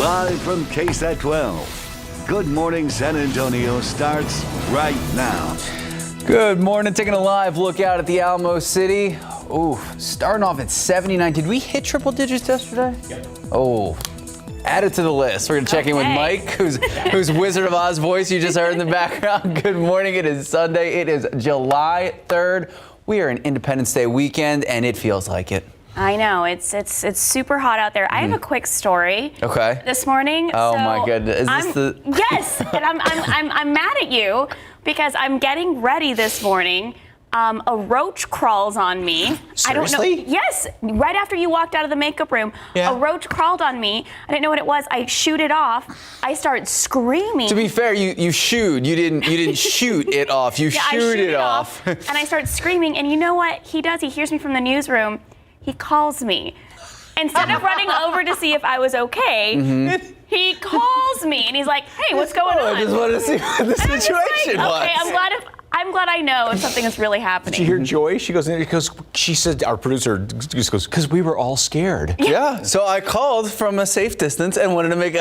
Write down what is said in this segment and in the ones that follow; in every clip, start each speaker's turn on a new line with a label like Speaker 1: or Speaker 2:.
Speaker 1: Live from KSAT 12. Good Morning San Antonio starts right now.
Speaker 2: Good morning. Taking a live look out at the Alamo City. Oh, starting off at 79. Did we hit triple digits yesterday?
Speaker 3: Yep.
Speaker 2: Oh, add it to the list. We're going to check in with Mike, who's Wizard of Oz voice you just heard in the background. Good morning. It is Sunday. It is July 3rd. We are in Independence Day weekend, and it feels like it.
Speaker 4: I know, it's super hot out there. I have a quick story.
Speaker 2: Okay.
Speaker 4: This morning.
Speaker 2: Oh
Speaker 4: so
Speaker 2: my goodness! Is this the?
Speaker 4: Yes, and I'm mad at you because I'm getting ready this morning. A roach crawls on me.
Speaker 3: Seriously?
Speaker 4: I don't know. Yes, right after you walked out of the makeup room, a roach crawled on me. I didn't know what it was. I shoot it off. I start screaming.
Speaker 2: To be fair, you shooed. You didn't shoot it off. You shoot it off.
Speaker 4: And I start screaming. And you know what he does? He hears me from the newsroom. He calls me. Instead of running over to see if I was okay, he calls me and he's like, "Hey, what's going on?"
Speaker 2: I just wanted to see what the situation was.
Speaker 4: Okay, I'm glad I know if something is really happening.
Speaker 3: Did you hear Joy? She goes in because she said, our producer just goes, because we were all scared.
Speaker 2: Yeah, so I called from a safe distance and wanted to make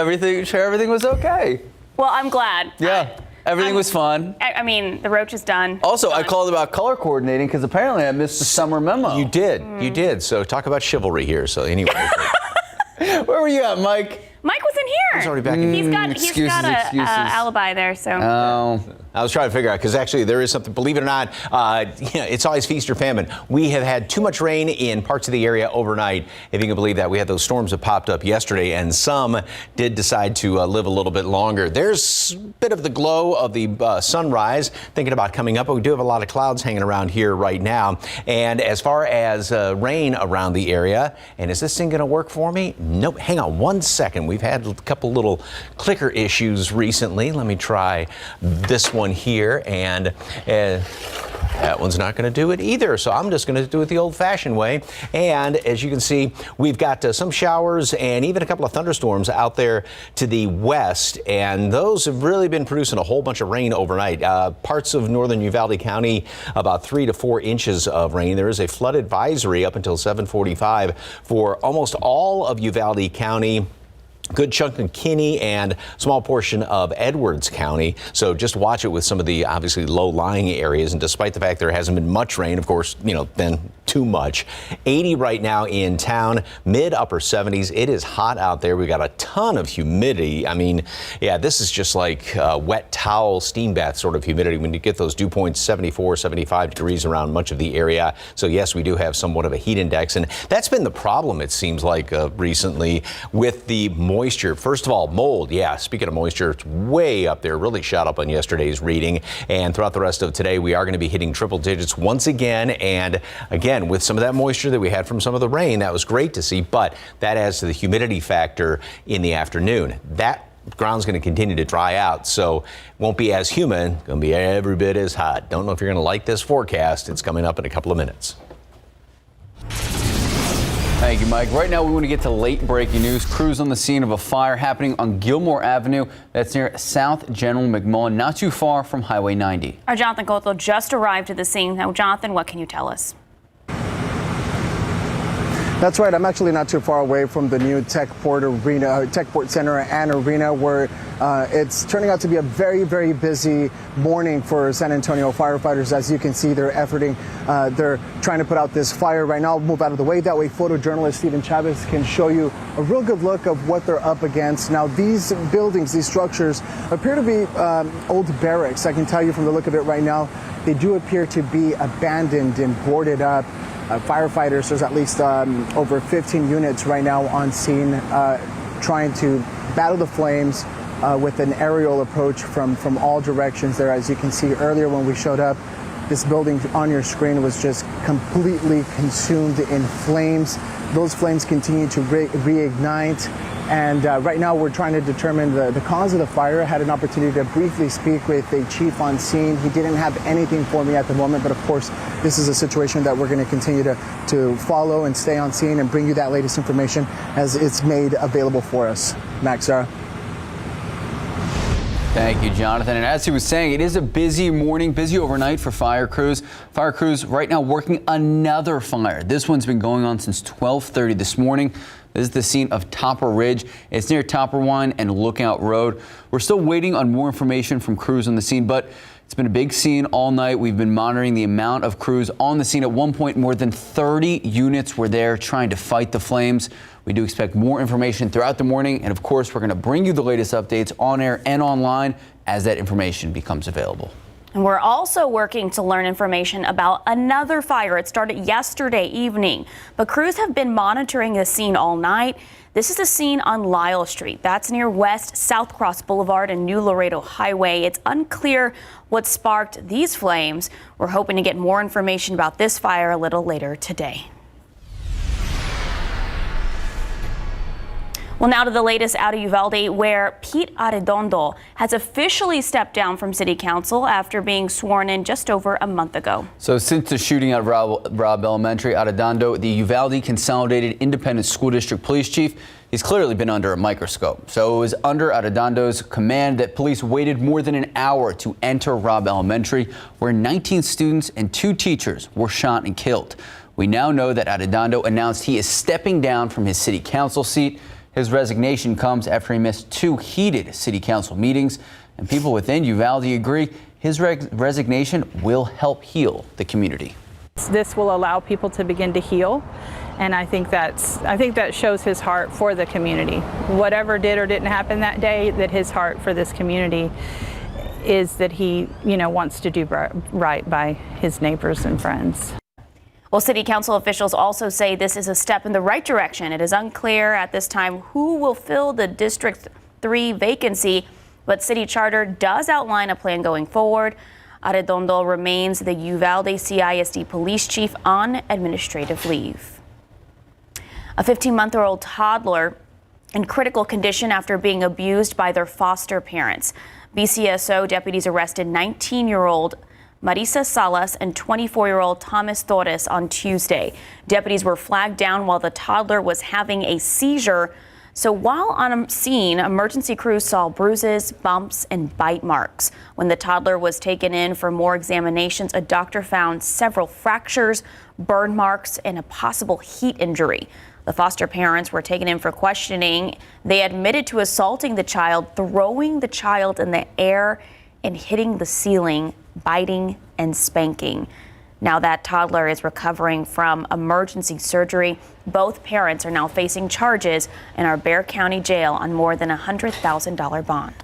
Speaker 2: sure everything was okay.
Speaker 4: Well, I'm glad.
Speaker 2: Yeah. Everything was fun.
Speaker 4: I mean, the roach is done.
Speaker 2: Also, I called about color coordinating because apparently I missed the summer memo.
Speaker 3: You did. So talk about chivalry here. So anyway.
Speaker 2: Where were you at, Mike?
Speaker 4: Mike was in here.
Speaker 3: He's already back in.
Speaker 4: He's got
Speaker 2: Excuses.
Speaker 4: a alibi there, so.
Speaker 2: Oh.
Speaker 3: I was trying to figure out, because actually there is something, believe it or not, it's always feast or famine. We have had too much rain in parts of the area overnight. If you can believe that, we had those storms that popped up yesterday, and some did decide to live a little bit longer. There's a bit of the glow of the sunrise thinking about coming up, but we do have a lot of clouds hanging around here right now. And as far as rain around the area, and is this thing going to work for me? Nope. Hang on one second. We've had a couple little clicker issues recently. Let me try this one here, and that one's not going to do it either, so I'm just going to do it the old-fashioned way. And as you can see, we've got some showers and even a couple of thunderstorms out there to the west, and those have really been producing a whole bunch of rain overnight. Parts of northern Uvalde County, about 3 to 4 inches of rain. There is a flood advisory up until 7:45 for almost all of Uvalde County, good chunk of Kinney, and small portion of Edwards County. So just watch it with some of the obviously low-lying areas. And despite the fact there hasn't been much rain, of course, been too much. 80 right now in town, mid-upper 70s. It is hot out there. We got a ton of humidity. I mean, yeah, this is just like wet towel, steam bath sort of humidity when you get those dew points 74, 75 degrees around much of the area. So yes, we do have somewhat of a heat index. And that's been the problem, it seems like, recently with the moisture. First of all, mold. Yeah, speaking of moisture, it's way up there, really shot up on yesterday's reading. And throughout the rest of today, we are going to be hitting triple digits once again. And again, with some of that moisture that we had from some of the rain, that was great to see. But that adds to the humidity factor in the afternoon. That ground's going to continue to dry out, so it won't be as humid, going to be every bit as hot. Don't know if you're going to like this forecast. It's coming up in a couple of minutes.
Speaker 2: Thank you, Mike. Right now, we want to get to late breaking news. Crews on the scene of a fire happening on Gilmore Avenue. That's near South General McMullen, not too far from Highway 90.
Speaker 4: Our Jonathan Cothill just arrived at the scene. Now, Jonathan, what can you tell us?
Speaker 5: That's right. I'm actually not too far away from the new Techport Center and Arena, where it's turning out to be a very, very busy morning for San Antonio firefighters. As you can see, they're efforting. They're trying to put out this fire right now. I'll move out of the way. That way, photojournalist Stephen Chavez can show you a real good look of what they're up against. Now, these buildings, these structures appear to be old barracks. I can tell you from the look of it right now, they do appear to be abandoned and boarded up. Firefighters, there's at least over 15 units right now on scene trying to battle the flames with an aerial approach from all directions there. As you can see earlier when we showed up, this building on your screen was just completely consumed in flames. Those flames continue to reignite. And right now we're trying to determine the cause of the fire. I had an opportunity to briefly speak with a chief on scene. He didn't have anything for me at the moment, but of course, this is a situation that we're going to continue to follow and stay on scene and bring you that latest information as it's made available for us. Max, Sarah.
Speaker 2: Thank you, Jonathan. And as he was saying, it is a busy morning, busy overnight for fire crews. Fire crews right now working another fire. This one's been going on since 12:30 this morning. This is the scene of Topper Ridge. It's near Topperwine and Lookout Road. We're still waiting on more information from crews on the scene, but it's been a big scene all night. We've been monitoring the amount of crews on the scene. At one point, more than 30 units were there trying to fight the flames. We do expect more information throughout the morning. And of course, we're going to bring you the latest updates on air and online as that information becomes available.
Speaker 4: And we're also working to learn information about another fire. It started yesterday evening, but crews have been monitoring the scene all night. This is a scene on Lyle Street. That's near West South Cross Boulevard and New Laredo Highway. It's unclear what sparked these flames. We're hoping to get more information about this fire a little later today. Well, now to the latest out of Uvalde, where Pete Arredondo has officially stepped down from city council after being sworn in just over a month ago.
Speaker 2: So since the shooting at Robb Elementary, Arredondo, the Uvalde Consolidated Independent School District Police Chief, he's clearly been under a microscope. So it was under Arredondo's command that police waited more than an hour to enter Robb Elementary, where 19 students and 2 teachers were shot and killed. We now know that Arredondo announced he is stepping down from his city council seat. His resignation comes after he missed 2 heated city council meetings, and people within Uvalde agree his resignation will help heal the community.
Speaker 6: This will allow people to begin to heal, and I think that shows his heart for the community. Whatever did or didn't happen that day, that his heart for this community is that he, wants to do right by his neighbors and friends.
Speaker 4: Well, city council officials also say this is a step in the right direction. It is unclear at this time who will fill the District 3 vacancy, but city charter does outline a plan going forward. Arredondo remains the Uvalde CISD police chief on administrative leave. A 15-month-old toddler in critical condition after being abused by their foster parents. BCSO deputies arrested 19-year-old Marisa Salas and 24-year-old Thomas Torres on Tuesday. Deputies were flagged down while the toddler was having a seizure. So while on a scene, emergency crews saw bruises, bumps, and bite marks. When the toddler was taken in for more examinations, a doctor found several fractures, burn marks, and a possible heat injury. The foster parents were taken in for questioning. They admitted to assaulting the child, throwing the child in the air, and hitting the ceiling, biting and spanking. Now that toddler is recovering from emergency surgery. Both parents are now facing charges in our Bexar County Jail on more than $100,000 bond.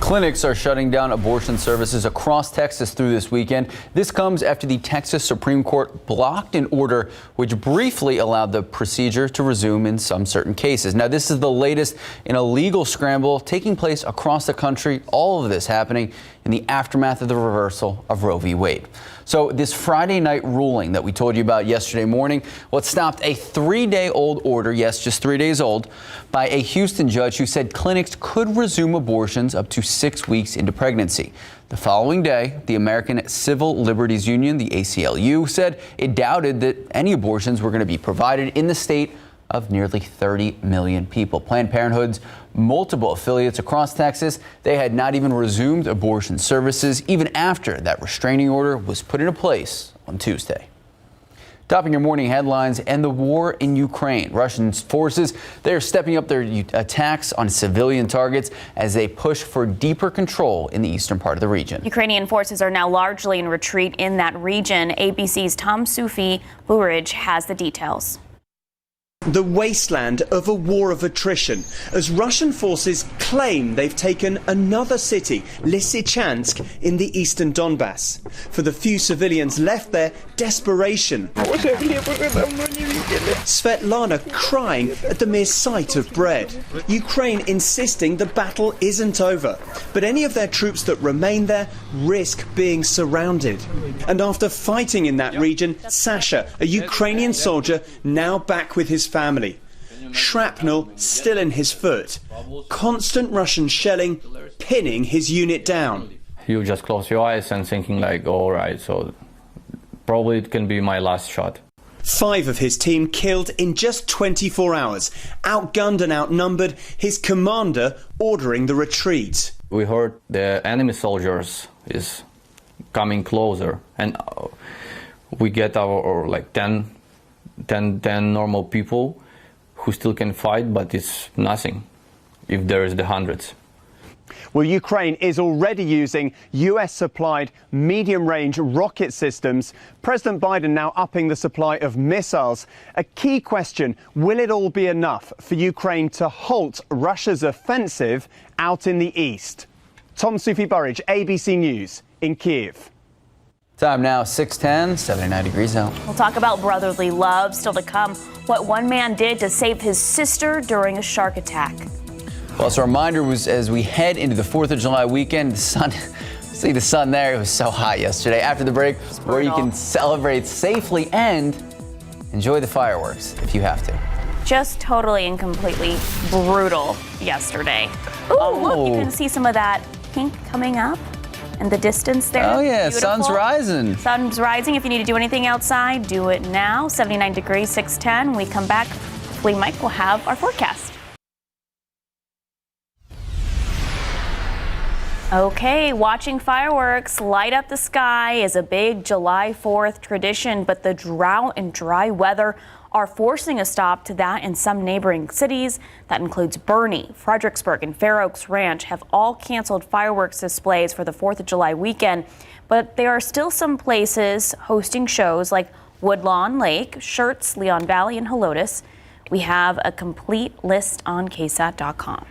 Speaker 2: Clinics are shutting down abortion services across Texas through this weekend. This comes after the Texas Supreme Court blocked an order which briefly allowed the procedure to resume in some certain cases. Now, this is the latest in a legal scramble taking place across the country. All of this happening in the aftermath of the reversal of Roe v. Wade. So this Friday night ruling that we told you about yesterday morning, well, it stopped a 3-day-old order, yes, just 3 days old, by a Houston judge who said clinics could resume abortions up to 6 weeks into pregnancy. The following day, the American Civil Liberties Union, the ACLU, said it doubted that any abortions were going to be provided in the state of nearly 30 million people. Planned Parenthood's multiple affiliates across Texas, they had not even resumed abortion services even after that restraining order was put into place on Tuesday. Topping your morning headlines, and the war in Ukraine. Russian forces, they are stepping up their attacks on civilian targets as they push for deeper control in the eastern part of the region.
Speaker 4: Ukrainian forces are now largely in retreat in that region. ABC's Tom Sufi Burridge has the details.
Speaker 7: The wasteland of a war of attrition, as Russian forces claim they've taken another city, Lysychansk, in the eastern Donbass. For the few civilians left there, desperation. Svetlana crying at the mere sight of bread. Ukraine insisting the battle isn't over, but any of their troops that remain there risk being surrounded. And after fighting in that region, Sasha, a Ukrainian soldier, now back with his family. Shrapnel still in his foot. Constant Russian shelling pinning his unit down.
Speaker 8: You just close your eyes and thinking like, all right, so probably it can be my last shot.
Speaker 7: 5 of his team killed in just 24 hours. Outgunned and outnumbered, his commander ordering the retreat.
Speaker 8: We heard the enemy soldiers is coming closer, and we get our like 10 normal people who still can fight, but it's nothing if there is the hundreds.
Speaker 9: Well, Ukraine is already using US-supplied medium-range rocket systems. President Biden now upping the supply of missiles. A key question, will it all be enough for Ukraine to halt Russia's offensive out in the east? Tom Sufi-Burridge, ABC News in Kyiv.
Speaker 2: Time now, 6:10, 79 degrees out.
Speaker 4: We'll talk about brotherly love. Still to come, what one man did to save his sister during a shark attack.
Speaker 2: Well, it's a reminder as we head into the 4th of July weekend, the sun, see the sun there, it was so hot yesterday. After the break, where you can celebrate safely and enjoy the fireworks if you have to.
Speaker 4: Just totally and completely brutal yesterday. Ooh, look, you can see some of that pink coming up in the distance there.
Speaker 2: Oh yeah,
Speaker 4: Beautiful.
Speaker 2: sun's rising.
Speaker 4: Sun's rising. If you need to do anything outside, do it now. 79 degrees, 6:10. When we come back, hopefully Mike will have our forecast. Okay, watching fireworks light up the sky is a big July 4th tradition, but the drought and dry weather are forcing a stop to that in some neighboring cities. That includes Bernie, Fredericksburg, and Fair Oaks Ranch have all canceled fireworks displays for the 4th of July weekend. But there are still some places hosting shows like Woodlawn Lake, Schertz, Leon Valley, and Helotes. We have a complete list on KSAT.com.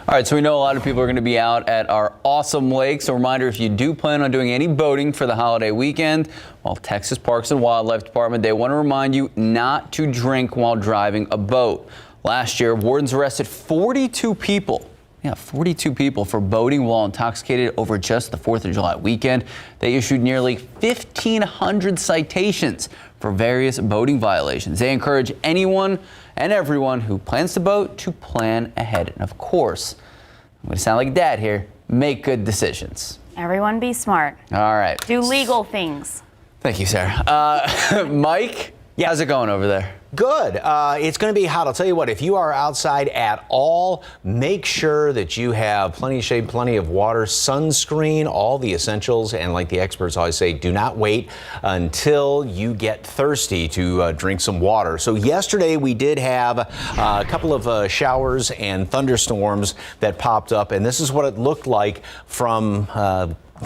Speaker 2: All right, so we know a lot of people are going to be out at our awesome lakes. A reminder, if you do plan on doing any boating for the holiday weekend, well, Texas Parks and Wildlife Department, they want to remind you not to drink while driving a boat. Last year, wardens arrested 42 people. Yeah, 42 people for boating while intoxicated over just the 4th of July weekend. They issued nearly 1,500 citations for various boating violations. They encourage anyone and everyone who plans to boat to plan ahead. And of course, I'm going to sound like dad here, make good decisions.
Speaker 4: Everyone be smart.
Speaker 2: All right.
Speaker 4: Do legal things.
Speaker 2: Thank you, Sarah. Mike, how's it going over there?
Speaker 3: Good. It's going to be hot. I'll tell you what, if you are outside at all, make sure that you have plenty of shade, plenty of water, sunscreen, all the essentials. And like the experts always say, do not wait until you get thirsty to drink some water. So yesterday we did have a couple of showers and thunderstorms that popped up. And this is what it looked like from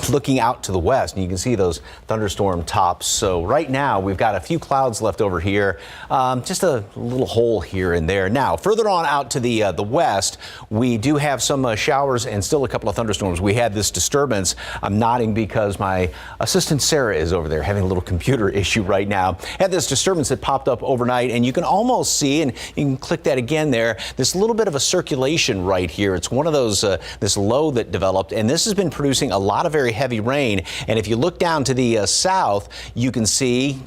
Speaker 3: looking out to the west, and you can see those thunderstorm tops. So right now we've got a few clouds left over here, just a little hole here and there. Now further on out to the west, we do have some showers and still a couple of thunderstorms. We had this disturbance. I'm nodding because my assistant Sarah is over there having a little computer issue right now. Had this disturbance that popped up overnight, and you can almost see, and you can click that again there, this little bit of a circulation right here. It's one of those this low that developed, and this has been producing a lot of very heavy rain. And if you look down to the south, you can see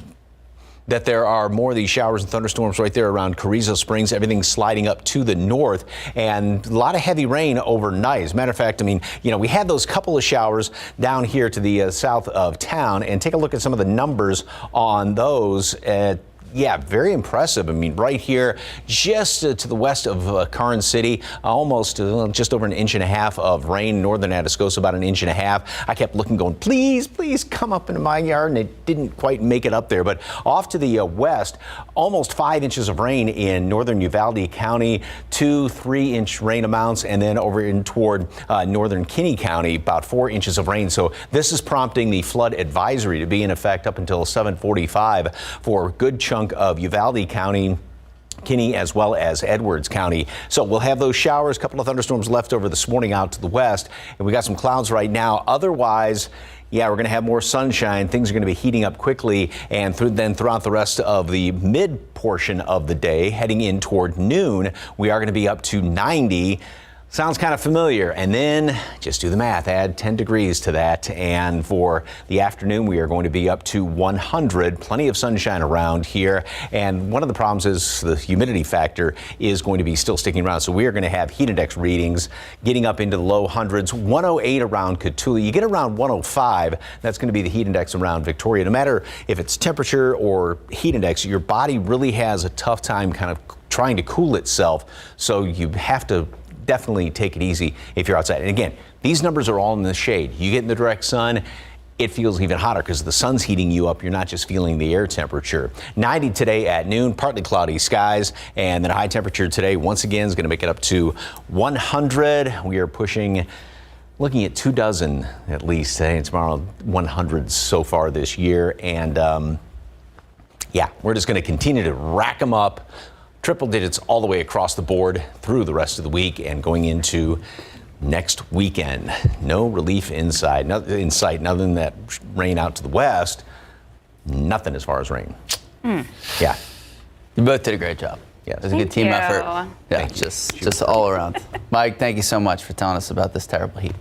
Speaker 3: that there are more of these showers and thunderstorms right there around Carrizo Springs. Everything's sliding up to the north, and a lot of heavy rain overnight. As a matter of fact, I mean, you know, we had those couple of showers down here to the south of town, and take a look at some of the numbers on those. Yeah, very impressive. I mean, right here, just to the west of Karnes City, almost just over 1.5 inches of rain. Northern Atascosa, about 1.5 inches. I kept looking, going, please, please come up into my yard, and it didn't quite make it up there. But off to the west, almost 5 inches of rain in northern Uvalde County, 2-3 inch rain amounts, and then over in toward northern Kinney County, about 4 inches of rain. So this is prompting the flood advisory to be in effect up until 7:45 for a good chunk of Uvalde County, Kinney, as well as Edwards County. So we'll have those showers, a couple of thunderstorms left over this morning out to the west, and we got some clouds right now. Otherwise, yeah, we're going to have more sunshine. Things are going to be heating up quickly, and then throughout the rest of the mid portion of the day, heading in toward noon, we are going to be up to 90. Sounds kind of familiar. And then just do the math, add 10 degrees to that. And for the afternoon, we are going to be up to 100. Plenty of sunshine around here. And one of the problems is the humidity factor is going to be still sticking around. So we are going to have heat index readings getting up into the low hundreds, 108 around Cotulla. You get around 105. That's going to be the heat index around Victoria. No matter if it's temperature or heat index, your body really has a tough time kind of trying to cool itself. So you have to definitely take it easy if you're outside. And again, these numbers are all in the shade. You get in the direct sun, it feels even hotter because the sun's heating you up. You're not just feeling the air temperature. 90 today at noon, partly cloudy skies, and then a high temperature today once again is going to make it up to 100. We are looking at 24 at least today and tomorrow, 100 so far this year. And yeah, we're just going to continue to rack them up. Triple digits all the way across the board through the rest of the week and going into next weekend. No relief in sight, other than that rain out to the west. Nothing as far as rain. Yeah.
Speaker 2: You both did a great job.
Speaker 3: Yeah,
Speaker 2: it was a good team effort. Yeah, just all around. Mike, thank you so much for telling us about this terrible heat.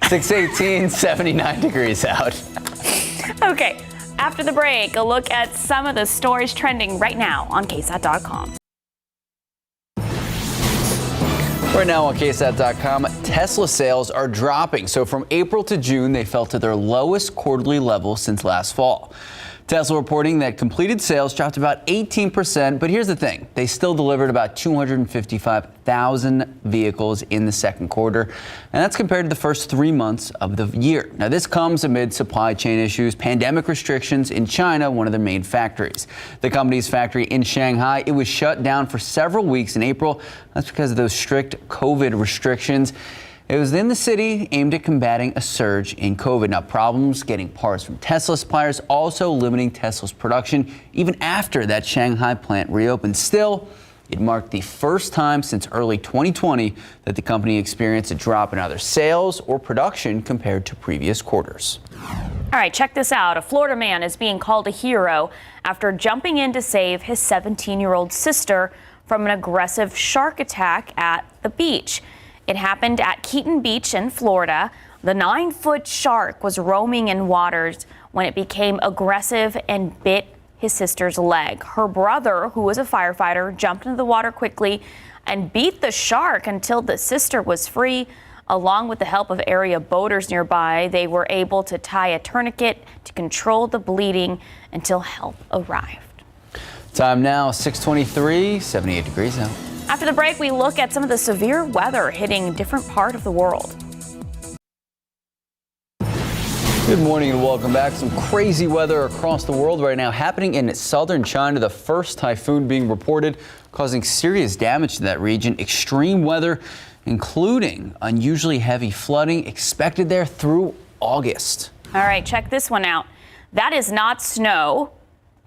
Speaker 2: 618, 79 degrees out.
Speaker 4: Okay, after the break, a look at some of the stories trending right now on KSAT.com.
Speaker 2: Right now on KSAT.com, Tesla sales are dropping. So from April to June, they fell to their lowest quarterly level since last fall. Tesla reporting that completed sales dropped about 18%, but here's the thing. They still delivered about 255,000 vehicles in the second quarter, and that's compared to the first 3 months of the year. Now, this comes amid supply chain issues, pandemic restrictions in China, one of their main factories. The company's factory in Shanghai, it was shut down for several weeks in April. That's because of those strict COVID restrictions. It was in the city aimed at combating a surge in COVID. Now, problems getting parts from Tesla suppliers, also limiting Tesla's production even after that Shanghai plant reopened. Still, it marked the first time since early 2020 that the company experienced a drop in either sales or production compared to previous quarters.
Speaker 4: All right, check this out. A Florida man is being called a hero after jumping in to save his 17-year-old sister from an aggressive shark attack at the beach. It happened at Keaton Beach in Florida. The 9-foot shark was roaming in waters when it became aggressive and bit his sister's leg. Her brother, who was a firefighter, jumped into the water quickly and beat the shark until the sister was free. Along with the help of area boaters nearby, they were able to tie a tourniquet to control the bleeding until help arrived.
Speaker 2: Time now, 6:23, 78 degrees out.
Speaker 4: After the break, we look at some of the severe weather hitting different parts of the world.
Speaker 2: Good morning and welcome back. Some crazy weather across the world right now happening in southern China. The first typhoon being reported, causing serious damage to that region. Extreme weather, including unusually heavy flooding, expected there through August.
Speaker 4: All right, check this one out. That is not snow.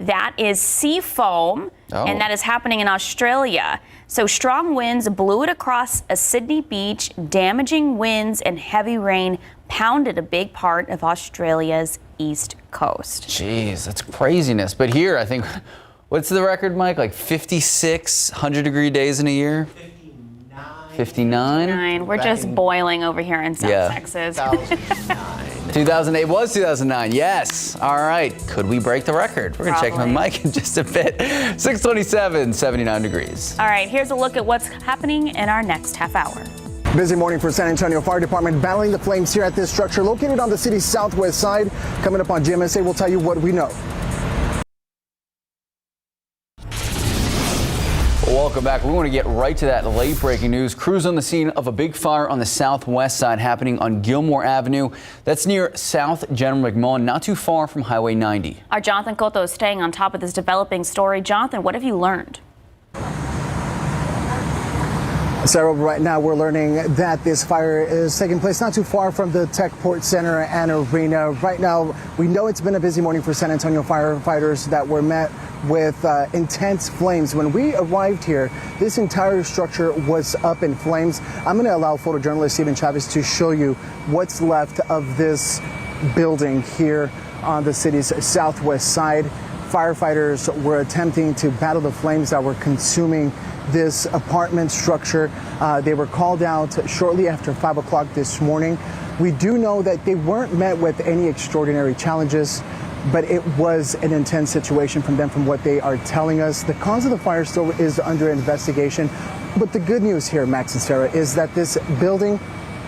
Speaker 4: That is sea foam, and that is happening in Australia. So strong winds blew it across a Sydney beach, damaging winds and heavy rain pounded a big part of Australia's east coast.
Speaker 2: Jeez, that's craziness. But here, I think, what's the record, Mike? Like 56 100-degree days in a year? 59?
Speaker 4: We're just boiling over here in South Texas.
Speaker 2: 2008 was 2009. Yes. All right. Could we break the record? We're going to check with Mike in just a bit. 627, 79 degrees.
Speaker 4: All right. Here's a look at what's happening in our next half hour.
Speaker 5: Busy morning for San Antonio Fire Department battling the flames here at this structure located on the city's southwest side. Coming up on GMSA, we'll tell you what we know.
Speaker 2: Welcome back. We want to get right to that late breaking news. Crews on the scene of a big fire on the southwest side happening on Gilmore Avenue. That's near South General McMullen, not too far from Highway 90.
Speaker 4: Our Jonathan Cotto is staying on top of this developing story. Jonathan, what have you learned?
Speaker 5: Sarah, right now we're learning that this fire is taking place not too far from the Techport Center and Arena. Right now, we know it's been a busy morning for San Antonio firefighters that were met with intense flames. When we arrived here, this entire structure was up in flames. I'm going to allow photojournalist Steven Chavez to show you what's left of this building here on the city's southwest side. Firefighters were attempting to battle the flames that were consuming this apartment structure. They were called out shortly after 5 o'clock this morning. We do know that they weren't met with any extraordinary challenges, but it was an intense situation from them, from what they are telling us. The cause of the fire still is under investigation. But the good news here, Max and Sarah, is that this building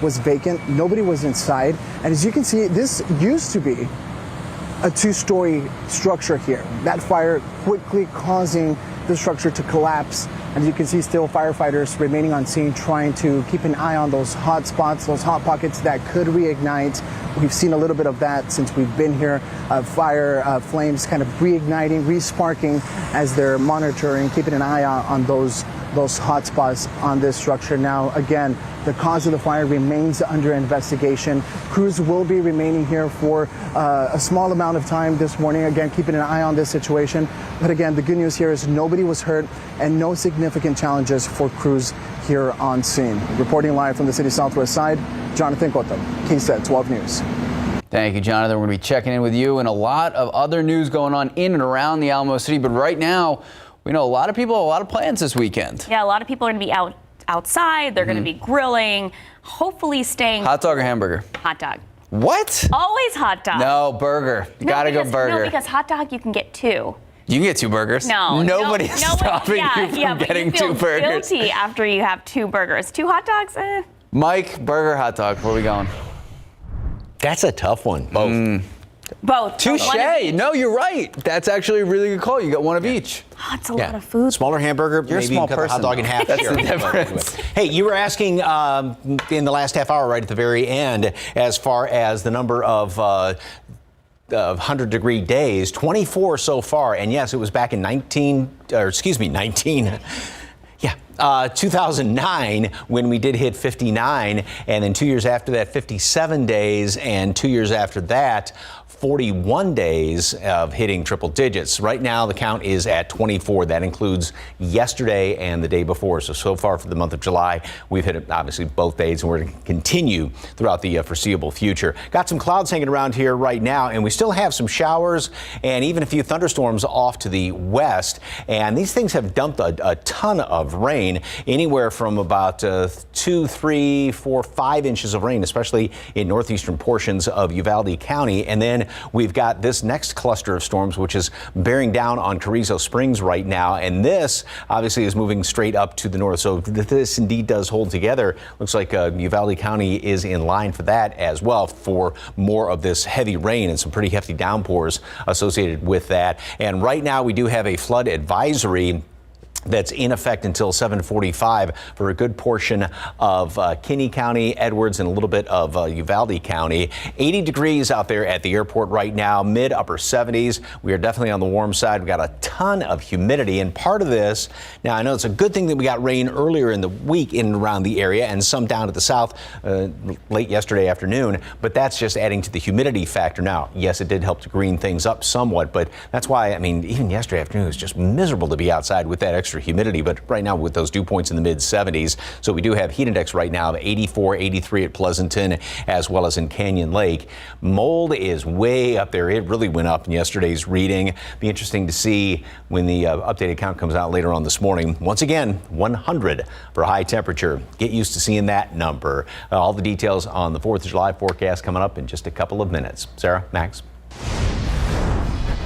Speaker 5: was vacant. Nobody was inside. And as you can see, this used to be a two-story structure here. That fire quickly causing this structure to collapse. And you can see still firefighters remaining on scene, trying to keep an eye on those hot spots, those hot pockets that could reignite. We've seen a little bit of that since we've been here. Fire flames kind of reigniting, resparking as they're monitoring, keeping an eye on those hot spots on this structure. Now, again, the cause of the fire remains under investigation. Crews will be remaining here for a small amount of time this morning, again, keeping an eye on this situation. But again, the good news here is nobody was hurt and no significant challenges for crews here on scene. Reporting live from the city's southwest side, Jonathan Cotto, KSAT 12 News.
Speaker 2: Thank you, Jonathan. We're going to be checking in with you and a lot of other news going on in and around the Alamo City. But right now, we know a lot of people have a lot of plans this weekend.
Speaker 4: Yeah, a lot of people are going to be outside. They're going to be grilling, hopefully staying.
Speaker 2: Hot dog or hamburger?
Speaker 4: Hot dog.
Speaker 2: What?
Speaker 4: Always hot dog.
Speaker 2: No, burger. You gotta go burger.
Speaker 4: No, because hot dog you can get two.
Speaker 2: You can get two burgers.
Speaker 4: No.
Speaker 2: Nobody's stopping you from getting two burgers.
Speaker 4: You feel guilty after you have two burgers. Two hot dogs?
Speaker 2: Mike, burger, hot dog. Where are we going?
Speaker 3: That's a tough one. Both.
Speaker 4: Both.
Speaker 2: Touche. No, you're right. That's actually a really good call. You got one of each.
Speaker 4: Oh, it's a lot of food.
Speaker 3: Smaller hamburger,
Speaker 2: You're
Speaker 3: maybe
Speaker 2: a small
Speaker 3: you cut the hot
Speaker 2: person,
Speaker 3: dog in
Speaker 2: though.
Speaker 3: half.
Speaker 2: That's
Speaker 3: Sure.
Speaker 2: the difference.
Speaker 3: Hey, you were asking in the last half hour, right at the very end, as far as the number of 100-degree days, 24 so far. And yes, it was back in 2009 when we did hit 59, and then 2 years after that, 57 days, and 2 years after that, 41 days of hitting triple digits. Right now, the count is at 24. That includes yesterday and the day before. So far for the month of July, we've hit obviously both days, and we're going to continue throughout the foreseeable future. Got some clouds hanging around here right now, and we still have some showers and even a few thunderstorms off to the west. And these things have dumped a ton of rain, anywhere from about 2, 3, 4, 5 inches of rain, especially in northeastern portions of Uvalde County. And then we've got this next cluster of storms, which is bearing down on Carrizo Springs right now. And this obviously is moving straight up to the north. So this indeed does hold together. Looks like Uvalde County is in line for that as well, for more of this heavy rain and some pretty hefty downpours associated with that. And right now we do have a flood advisory that's in effect until 7:45 for a good portion of Kinney County, Edwards, and a little bit of Uvalde County. 80 degrees out there at the airport right now, mid-upper 70s. We are definitely on the warm side. We got a ton of humidity, and part of this, now I know it's a good thing that we got rain earlier in the week in and around the area, and some down to the south late yesterday afternoon, but that's just adding to the humidity factor. Now, yes, it did help to green things up somewhat, but that's why, I mean, even yesterday afternoon it was just miserable to be outside with that extra humidity. But right now with those dew points in the mid 70s, so we do have heat index right now of 84, 83 at Pleasanton, as well as in Canyon Lake. Mold is way up there. It really went up in yesterday's reading. Be interesting to see when the updated count comes out later on this morning. Once again, 100 for high temperature. Get used to seeing that number. All the details on the 4th of July forecast coming up in just a couple of minutes. Sarah, Max.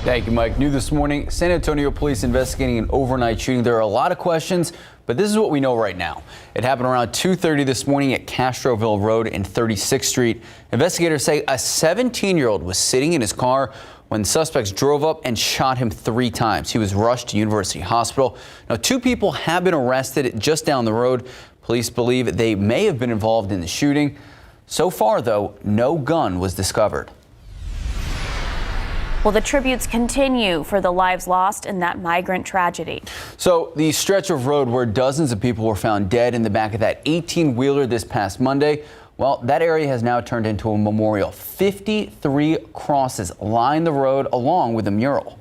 Speaker 2: Thank you, Mike. New this morning, San Antonio police investigating an overnight shooting. There are a lot of questions, but this is what we know right now. It happened around 2:30 this morning at Castroville Road and 36th Street. Investigators say a 17-year-old was sitting in his car when suspects drove up and shot him 3 times. He was rushed to University Hospital. Now, 2 people have been arrested just down the road. Police believe they may have been involved in the shooting. So far, though, no gun was discovered.
Speaker 4: Well, the tributes continue for the lives lost in that migrant tragedy.
Speaker 2: So the stretch of road where dozens of people were found dead in the back of that 18-wheeler this past Monday, well, that area has now turned into a memorial. 53 crosses line the road along with a mural.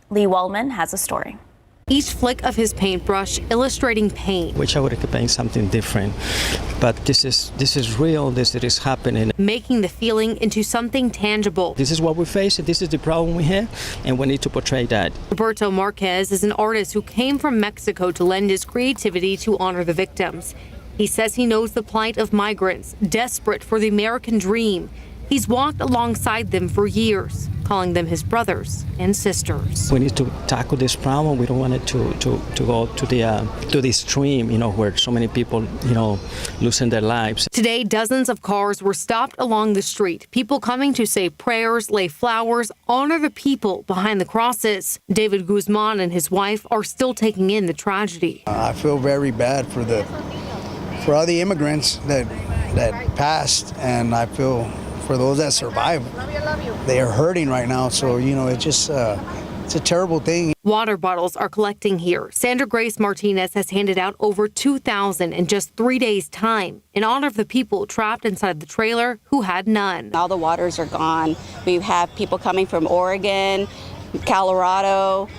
Speaker 4: Lee Wellman has a story.
Speaker 10: Each flick of his paintbrush illustrating pain.
Speaker 11: Wish I would have painted something different, but this is real. This is happening.
Speaker 10: Making the feeling into something tangible.
Speaker 11: This is what we face. This is the problem we have, and we need to portray that.
Speaker 10: Roberto Marquez is an artist who came from Mexico to lend his creativity to honor the victims. He says he knows the plight of migrants, desperate for the American dream. He's walked alongside them for years, calling them his brothers and sisters.
Speaker 11: We need to tackle this problem. We don't want it to go to the extreme, where so many people, losing their lives.
Speaker 10: Today, dozens of cars were stopped along the street. People coming to say prayers, lay flowers, honor the people behind the crosses. David Guzman and his wife are still taking in the tragedy.
Speaker 12: I feel very bad for all the immigrants that passed, and I feel for those that survived. They are hurting right now, so it's just it's a terrible thing.
Speaker 10: Water bottles are collecting here. Sandra Grace Martinez has handed out over 2,000 in just 3 days' time in honor of the people trapped inside the trailer who had none.
Speaker 13: All the waters are gone. We have people coming from Oregon, Colorado,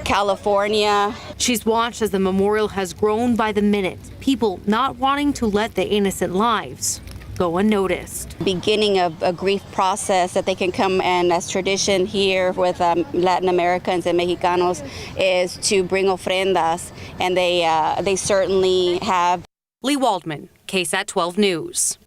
Speaker 13: California.
Speaker 10: She's watched as the memorial has grown by the minute. People not wanting to let the innocent lives go unnoticed.
Speaker 13: Beginning of a grief process that they can come, and as tradition here with Latin Americans and Mexicanos is to bring ofrendas, and they certainly have.
Speaker 10: Lee Waldman, KSAT 12 News.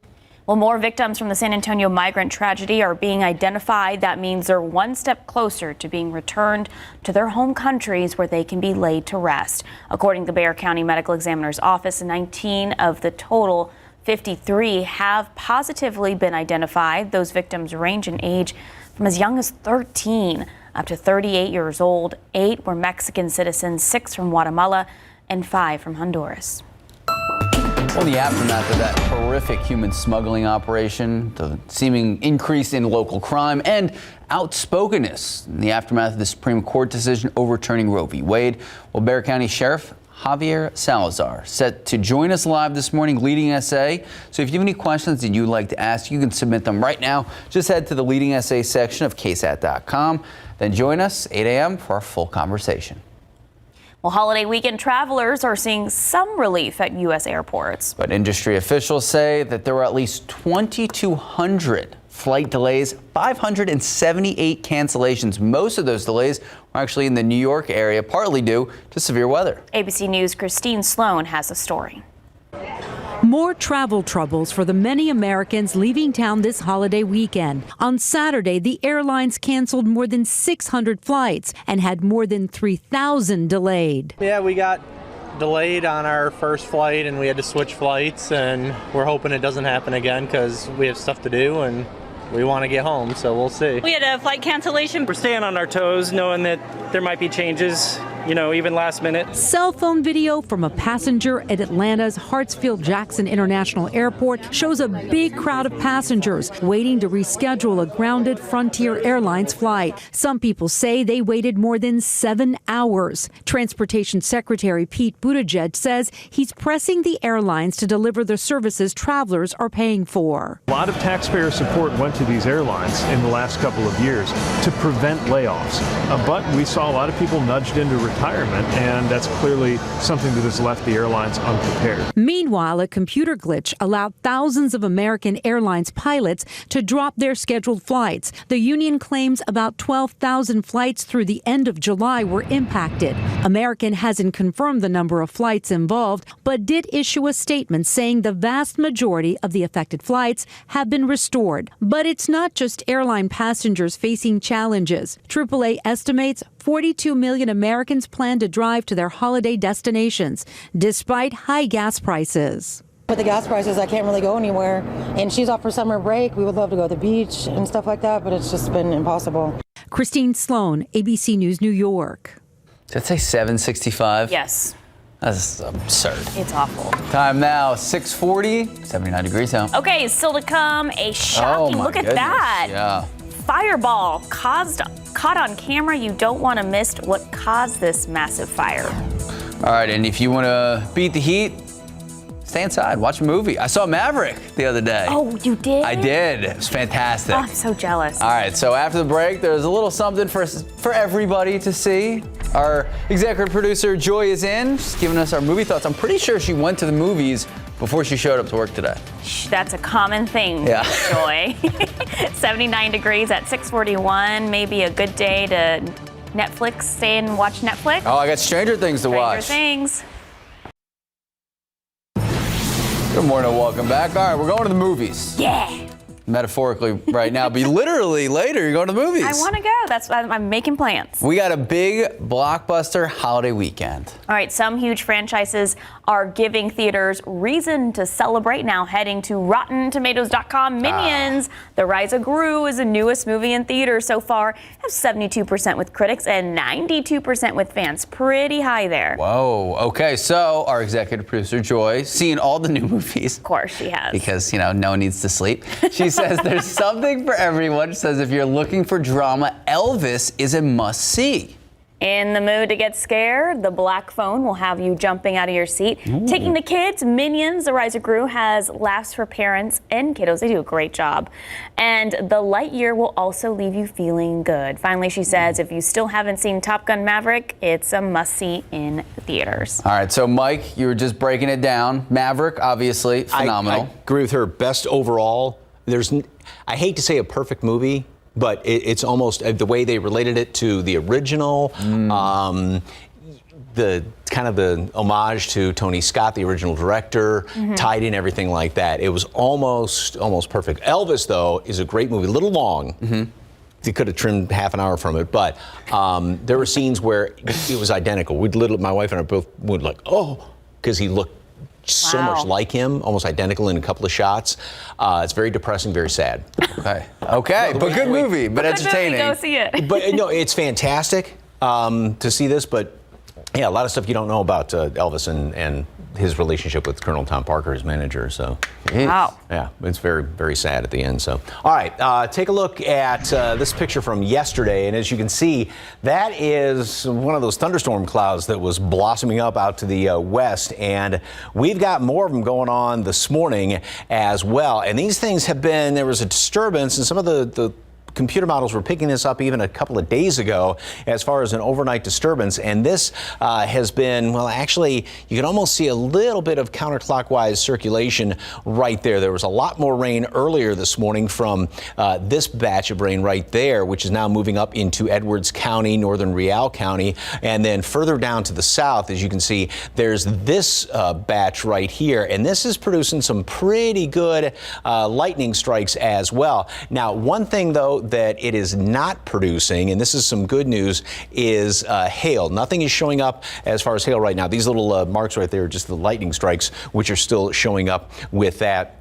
Speaker 4: Well, more victims from the San Antonio migrant tragedy are being identified. That means they're one step closer to being returned to their home countries where they can be laid to rest. According to the Bexar County Medical Examiner's Office, 19 of the total 53 have positively been identified. Those victims range in age from as young as 13 up to 38 years old. 8 were Mexican citizens, 6 from Guatemala, and 5 from Honduras.
Speaker 2: Well, the aftermath of that horrific human smuggling operation, the seeming increase in local crime, and outspokenness in the aftermath of the Supreme Court decision overturning Roe v. Wade. Well, Bexar County Sheriff Javier Salazar set to join us live this morning, Leading SA. So if you have any questions that you'd like to ask, you can submit them right now. Just head to the Leading SA section of KSAT.com. Then join us 8 a.m. for our full conversation.
Speaker 4: Well, holiday weekend travelers are seeing some relief at U.S. airports.
Speaker 2: But industry officials say that there were at least 2,200 flight delays, 578 cancellations. Most of those delays were actually in the New York area, partly due to severe weather.
Speaker 4: ABC News' Christine Sloan has the story.
Speaker 14: More travel troubles for the many Americans leaving town this holiday weekend. On Saturday, the airlines canceled more than 600 flights and had more than 3,000 delayed.
Speaker 15: Yeah, we got delayed on our first flight and we had to switch flights, and we're hoping it doesn't happen again because we have stuff to do and we want to get home, so we'll see.
Speaker 16: We had a flight cancellation. We're staying on our toes, knowing that there might be changes, even last minute.
Speaker 14: Cell phone video from a passenger at Atlanta's Hartsfield-Jackson International Airport shows a big crowd of passengers waiting to reschedule a grounded Frontier Airlines flight. Some people say they waited more than 7 hours. Transportation Secretary Pete Buttigieg says he's pressing the airlines to deliver the services travelers are paying for.
Speaker 17: A lot of taxpayer support went to these airlines in the last couple of years to prevent layoffs. But we saw a lot of people nudged into retirement, and that's clearly something that has left the airlines unprepared.
Speaker 14: Meanwhile, a computer glitch allowed thousands of American Airlines pilots to drop their scheduled flights. The union claims about 12,000 flights through the end of July were impacted. American hasn't confirmed the number of flights involved, but did issue a statement saying the vast majority of the affected flights have been restored. But it's not just airline passengers facing challenges. AAA estimates 42 million Americans plan to drive to their holiday destinations, despite high gas prices.
Speaker 18: With the gas prices, I can't really go anywhere. And she's off for summer break. We would love to go to the beach and stuff like that, but it's just been impossible.
Speaker 14: Christine Sloan, ABC News, New York.
Speaker 2: Did that say 765?
Speaker 4: Yes.
Speaker 2: That's absurd.
Speaker 4: It's awful.
Speaker 2: Time now, 6:40, 79 degrees out.
Speaker 4: Okay, still to come, a shocking look at that.
Speaker 2: Yeah.
Speaker 4: Fireball caught on camera. You don't want to miss what caused this massive fire.
Speaker 2: All right, and if you want to beat the heat, stay inside, watch a movie. I saw Maverick the other day.
Speaker 4: Oh, you did?
Speaker 2: I did. It was fantastic.
Speaker 4: Oh, I'm so jealous.
Speaker 2: All right, so after the break, there's a little something for everybody to see. Our executive producer, Joy, is in. She's giving us our movie thoughts. I'm pretty sure she went to the movies before she showed up to work today.
Speaker 4: That's a common thing,
Speaker 2: yeah.
Speaker 4: Joy. 79 degrees at 6:41. Maybe a good day to Netflix, stay and watch Netflix.
Speaker 2: Oh, I got Stranger Things to watch.
Speaker 4: Stranger Things.
Speaker 2: Good morning, welcome back. All right, we're going to the movies.
Speaker 4: Yeah.
Speaker 2: metaphorically right now, but literally later you're going to the movies.
Speaker 4: I want to go. I'm making plans.
Speaker 2: We got a big blockbuster holiday weekend.
Speaker 4: All right, some huge franchises are giving theaters reason to celebrate now. Heading to RottenTomatoes.com, Minions, The Rise of Gru is the newest movie in theaters so far. Has 72% with critics and 92% with fans. Pretty high there.
Speaker 2: Whoa. Okay, so our executive producer, Joy, seen all the new movies.
Speaker 4: Of course she has.
Speaker 2: Because, no one needs to sleep. She says there's something for everyone. She says if you're looking for drama, Elvis is a must-see.
Speaker 4: In the mood to get scared, the Black Phone will have you jumping out of your seat.
Speaker 2: Ooh.
Speaker 4: Taking the kids, Minions, The Rise of Gru has laughs for parents and kiddos. They do a great job. And The Lightyear will also leave you feeling good. Finally, she says if you still haven't seen Top Gun Maverick, it's a must-see in theaters.
Speaker 2: All right, so Mike, you were just breaking it down. Maverick, obviously, phenomenal.
Speaker 3: I agree with her. Best overall. I hate to say a perfect movie, but it's almost the way they related it to the original, the kind of the homage to Tony Scott, the original director, tied in everything like that. It was almost perfect. Elvis, though, is a great movie. A little long. They could have trimmed half an hour from it, but there were scenes where it was identical. My wife and I both would because he looked so much like him, almost identical in a couple of shots. It's very depressing, very sad.
Speaker 2: Okay, but good movie, but entertaining.
Speaker 4: Go see it.
Speaker 3: But no, it's fantastic to see this, but yeah, a lot of stuff you don't know about Elvis and his relationship with Colonel Tom Parker, his manager. So,
Speaker 4: wow.
Speaker 3: Yeah, it's very, very sad at the end. So, all right, take a look at this picture from yesterday. And as you can see, that is one of those thunderstorm clouds that was blossoming up out to the west. And we've got more of them going on this morning as well. And these things there was a disturbance, and some of the computer models were picking this up even a couple of days ago as far as an overnight disturbance. And this has been, well, actually, you can almost see a little bit of counterclockwise circulation right there. There was a lot more rain earlier this morning from this batch of rain right there, which is now moving up into Edwards County, northern Real County. And then further down to the south, as you can see, there's this batch right here. And this is producing some pretty good lightning strikes as well. Now, one thing, though, that it is not producing, and this is some good news, is hail. Nothing is showing up as far as hail right now. These little marks right there are just the lightning strikes, which are still showing up with that.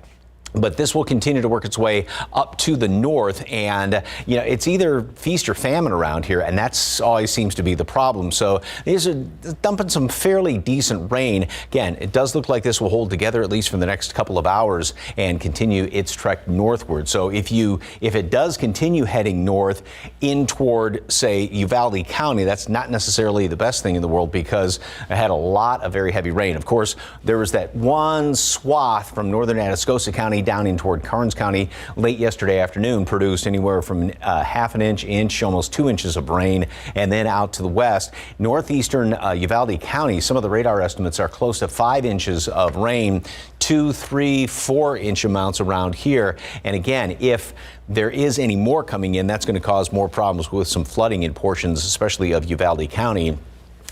Speaker 3: But this will continue to work its way up to the north, and it's either feast or famine around here, and that's always seems to be the problem. So these are dumping some fairly decent rain. Again, it does look like this will hold together at least for the next couple of hours and continue its trek northward. So if it does continue heading north in toward, say, Uvalde County, that's not necessarily the best thing in the world because it had a lot of very heavy rain. Of course, there was that one swath from northern Atascosa County down in toward Karnes County late yesterday afternoon, produced anywhere from half an inch, almost 2 inches of rain, and then out to the west. Northeastern Uvalde County, some of the radar estimates are close to 5 inches of rain, 2, 3, 4 inch amounts around here. And again, if there is any more coming in, that's going to cause more problems with some flooding in portions, especially of Uvalde County.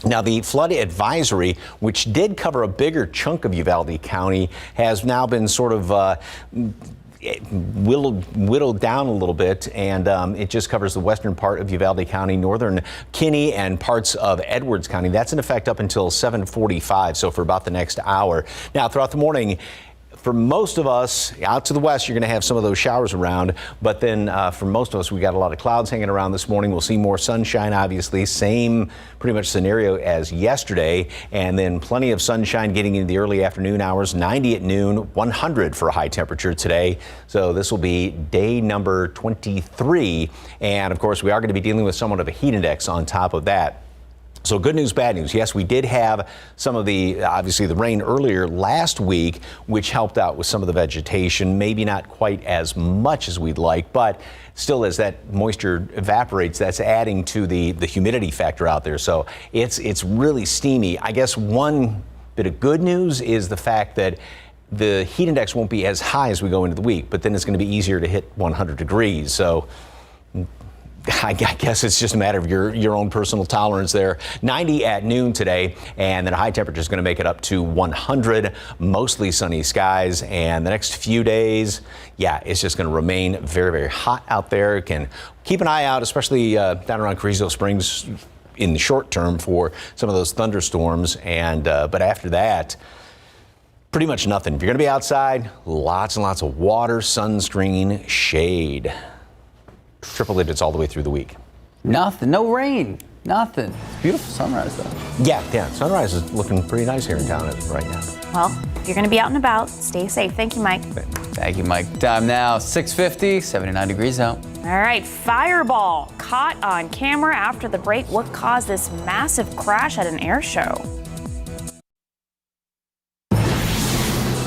Speaker 3: Now, the flood advisory, which did cover a bigger chunk of Uvalde County, has now been sort of whittled down a little bit, and it just covers the western part of Uvalde County, northern Kinney, and parts of Edwards County. That's in effect up until 7:45, so for about the next hour. Now, throughout the morning, for most of us, out to the west, you're going to have some of those showers around. But then for most of us, we got a lot of clouds hanging around this morning. We'll see more sunshine, obviously. Same pretty much scenario as yesterday. And then plenty of sunshine getting into the early afternoon hours. 90 at noon, 100 for a high temperature today. So this will be day number 23. And of course, we are going to be dealing with somewhat of a heat index on top of that. So good news, bad news. Yes, we did have some of obviously the rain earlier last week, which helped out with some of the vegetation. Maybe not quite as much as we'd like, but still, as that moisture evaporates, that's adding to the humidity factor out there. So it's really steamy. I guess one bit of good news is the fact that the heat index won't be as high as we go into the week, but then it's going to be easier to hit 100 degrees. So I guess it's just a matter of your own personal tolerance there. 90 at noon today, and then a high temperature is going to make it up to 100. Mostly sunny skies, and the next few days, yeah, it's just going to remain very, very hot out there. Can keep an eye out, especially down around Carrizo Springs in the short term for some of those thunderstorms. And but after that, pretty much nothing. If you're going to be outside, lots and lots of water, sunscreen, shade. Triple digits all the way through the week.
Speaker 2: Nothing, no rain, nothing. It's beautiful sunrise though.
Speaker 3: Yeah, sunrise is looking pretty nice here in town right now.
Speaker 4: Well, if you're going to be out and about, stay safe. Thank you, Mike.
Speaker 2: Thank you, Mike. Time now, 6:50, 79 degrees out.
Speaker 4: All right, Fireball caught on camera after the break. What caused this massive crash at an air show?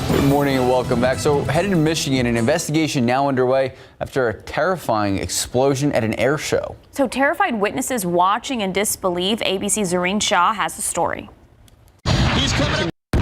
Speaker 2: Good morning and welcome back. So headed to Michigan, an investigation now underway after a terrifying explosion at an air show.
Speaker 4: So terrified witnesses watching in disbelief. ABC's Zoreen Shah has the story.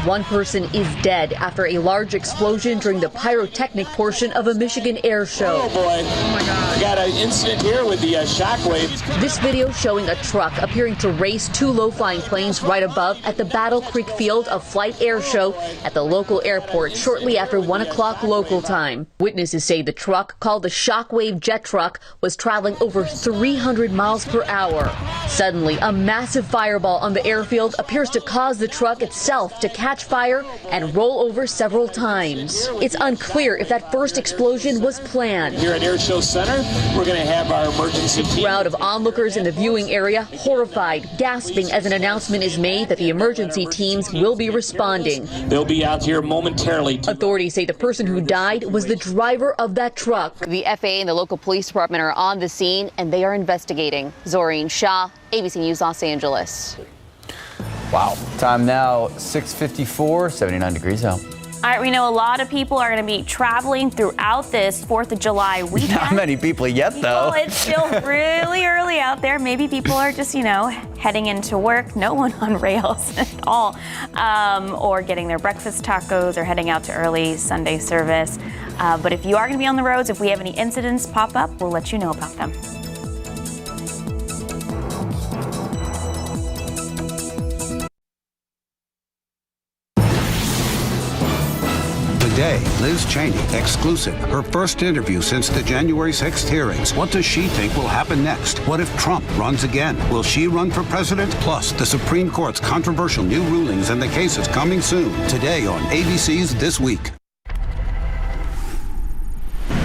Speaker 19: One person is dead after a large explosion during the pyrotechnic portion of a Michigan air show.
Speaker 20: Oh boy. Oh my God. We got an incident here with the shockwave.
Speaker 19: This video showing a truck appearing to race two low-flying planes right above at the Battle Creek Field of Flight Air Show at the local airport shortly after 1 o'clock local time. Witnesses say the truck, called the Shockwave jet truck, was traveling over 300 miles per hour. Suddenly, a massive fireball on the airfield appears to cause the truck itself to catch fire and roll over several times. It's unclear if that first explosion was planned.
Speaker 20: Here at Air Show Center, we're going to have our emergency team.
Speaker 19: A crowd of onlookers in the viewing area horrified, gasping as an announcement is made that the emergency teams will be responding.
Speaker 20: They'll be out here momentarily.
Speaker 19: Authorities say the person who died was the driver of that truck.
Speaker 21: The FAA and the local police department are on the scene and they are investigating. Zoreen Shah, ABC News Los Angeles.
Speaker 2: Wow. Time now, 6:54, 79 degrees out.
Speaker 4: All right, we know a lot of people are going to be traveling throughout this 4th of July weekend.
Speaker 2: Not many people yet, though.
Speaker 4: Well, it's still really early out there. Maybe people are just, heading into work. No one on rails at all. Or getting their breakfast tacos or heading out to early Sunday service. But if you are going to be on the roads, if we have any incidents pop up, we'll let you know about them.
Speaker 22: Today, Liz Cheney, exclusive, her first interview since the January 6th hearings. What does she think will happen next? What if Trump runs again? Will she run for president? Plus, the Supreme Court's controversial new rulings and the cases coming soon. Today on ABC's This Week.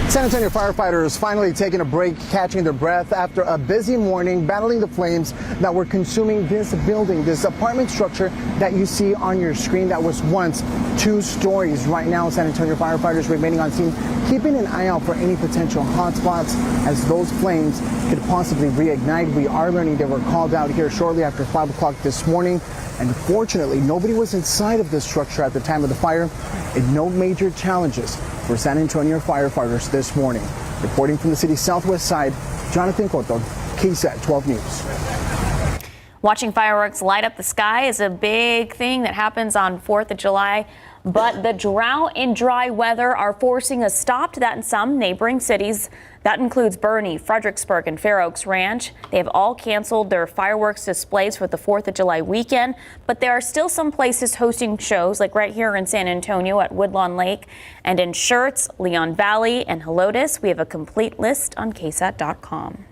Speaker 5: San Antonio firefighters finally taking a break, catching their breath after a busy morning battling the flames that were consuming this building, this apartment structure that you see on your screen that was once 2 stories. Right now, San Antonio firefighters remaining on scene, keeping an eye out for any potential hotspots as those flames could possibly reignite. We are learning they were called out here shortly after 5 o'clock this morning. And fortunately, nobody was inside of the structure at the time of the fire, and no major challenges for San Antonio firefighters this morning. Reporting from the city's southwest side, Jonathan Cotto, KSAT 12 News.
Speaker 4: Watching fireworks light up the sky is a big thing that happens on 4th of July. But the drought and dry weather are forcing a stop to that in some neighboring cities. That includes Bernie, Fredericksburg, and Fair Oaks Ranch. They have all canceled their fireworks displays for the 4th of July weekend. But there are still some places hosting shows, like right here in San Antonio at Woodlawn Lake. And in Schertz, Leon Valley, and Helotes, we have a complete list on KSAT.com.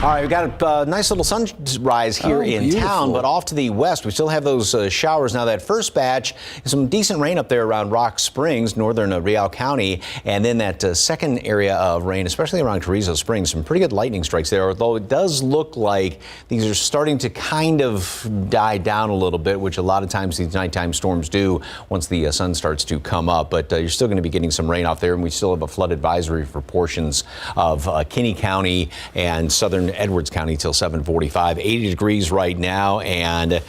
Speaker 3: All right, we've got a nice little sunrise here in town, but off to the west, we still have those showers. Now, that first batch, some decent rain up there around Rock Springs, northern Real County, and then that second area of rain, especially around Carrizo Springs, some pretty good lightning strikes there, although it does look like these are starting to kind of die down a little bit, which a lot of times these nighttime storms do once the sun starts to come up. But you're still going to be getting some rain off there, and we still have a flood advisory for portions of Kinney County and southern Edwards County till 7:45. 80 degrees right now, and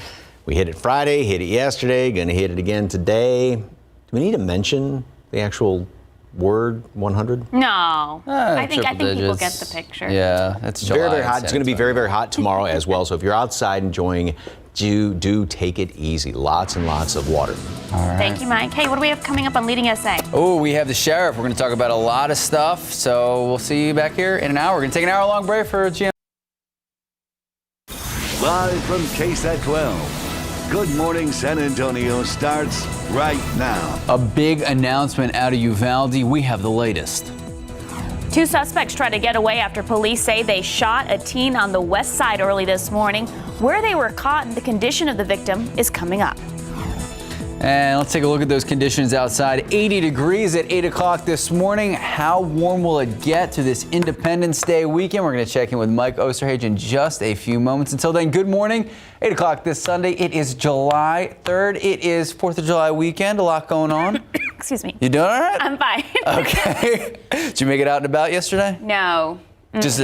Speaker 3: we hit it Friday, hit it yesterday, going to hit it again today. Do we need to mention the actual word 100?
Speaker 4: No. I think people get the picture.
Speaker 2: Yeah, that's
Speaker 3: very, very hot. It's going to be very, very hot tomorrow as well. So if you're outside enjoying, do take it easy. Lots and lots of water.
Speaker 2: All right.
Speaker 4: Thank you, Mike. Hey, what do we have coming up on Leading SA?
Speaker 2: Oh, we have the sheriff. We're going to talk about a lot of stuff. So we'll see you back here in an hour. We're going to take an hour-long break for GMSA.
Speaker 1: Live from KSAT 12. Good Morning San Antonio starts right now.
Speaker 2: A big announcement out of Uvalde. We have the latest.
Speaker 4: 2 suspects tried to get away after police say they shot a teen on the west side early this morning. Where they were caught and the condition of the victim is coming up.
Speaker 2: And let's take a look at those conditions outside. 80 degrees at 8 o'clock this morning. How warm will it get to this Independence Day weekend? We're going to check in with Mike Osterhage in just a few moments. Until then, good morning. 8 o'clock this Sunday. It is July 3rd. It is 4th of July weekend. A lot going on.
Speaker 4: Excuse me.
Speaker 2: You doing all right?
Speaker 4: I'm fine.
Speaker 2: Okay. Did you make it out and about yesterday?
Speaker 4: No.
Speaker 2: Just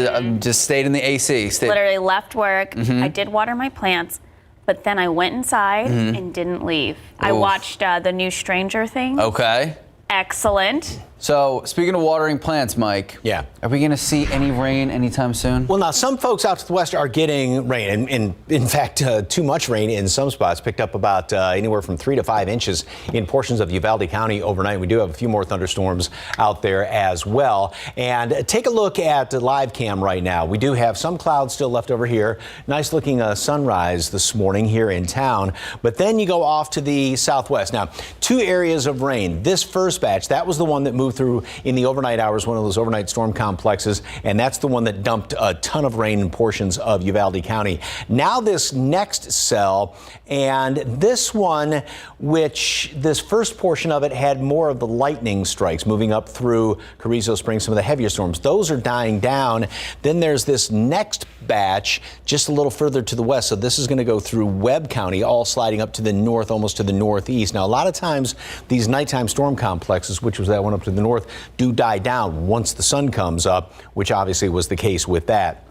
Speaker 2: stayed in the AC.
Speaker 4: Literally left work.
Speaker 2: Mhm.
Speaker 4: I did water my plants, but then I went inside and didn't leave. I
Speaker 2: Oof.
Speaker 4: watched the new Stranger Things.
Speaker 2: Okay.
Speaker 4: Excellent.
Speaker 2: So, speaking of watering plants, Mike.
Speaker 3: Yeah.
Speaker 2: Are we going to see any rain anytime soon?
Speaker 3: Well, now some folks out to the west are getting rain, and in fact, too much rain in some spots. Picked up about anywhere from 3 to 5 inches in portions of Uvalde County overnight. We do have a few more thunderstorms out there as well. And take a look at the live cam right now. We do have some clouds still left over here. Nice looking sunrise this morning here in town. But then you go off to the southwest. Now, 2 areas of rain. This first batch, that was the one that moved through in the overnight hours, one of those overnight storm complexes, and that's the one that dumped a ton of rain in portions of Uvalde County. Now this next cell, and this one, which this first portion of it had more of the lightning strikes moving up through Carrizo Springs, some of the heavier storms. Those are dying down. Then there's this next batch just a little further to the west. So this is going to go through Webb County, all sliding up to the north, almost to the northeast. Now, a lot of times these nighttime storm complexes, which was that one up to the north, do die down once the sun comes up, which obviously was the case with that.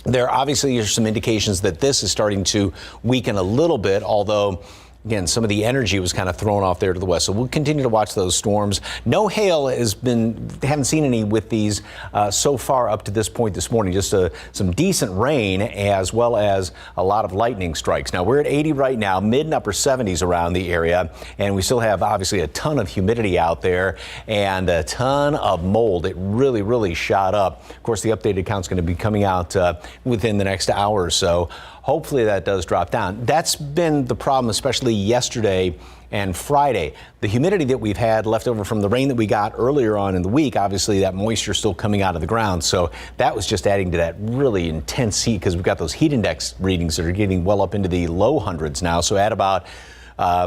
Speaker 3: There obviously are some indications that this is starting to weaken a little bit, although again, some of the energy was kind of thrown off there to the west. So we'll continue to watch those storms. No hail haven't seen any with these so far up to this point this morning. Just some decent rain as well as a lot of lightning strikes. Now we're at 80 right now, mid and upper 70s around the area. And we still have obviously a ton of humidity out there and a ton of mold. It really, really shot up. Of course, the updated count's going to be coming out within the next hour or so. Hopefully that does drop down. That's been the problem, especially yesterday and Friday. The humidity that we've had left over from the rain that we got earlier on in the week, obviously that moisture still coming out of the ground. So that was just adding to that really intense heat because we've got those heat index readings that are getting well up into the low hundreds now. So add about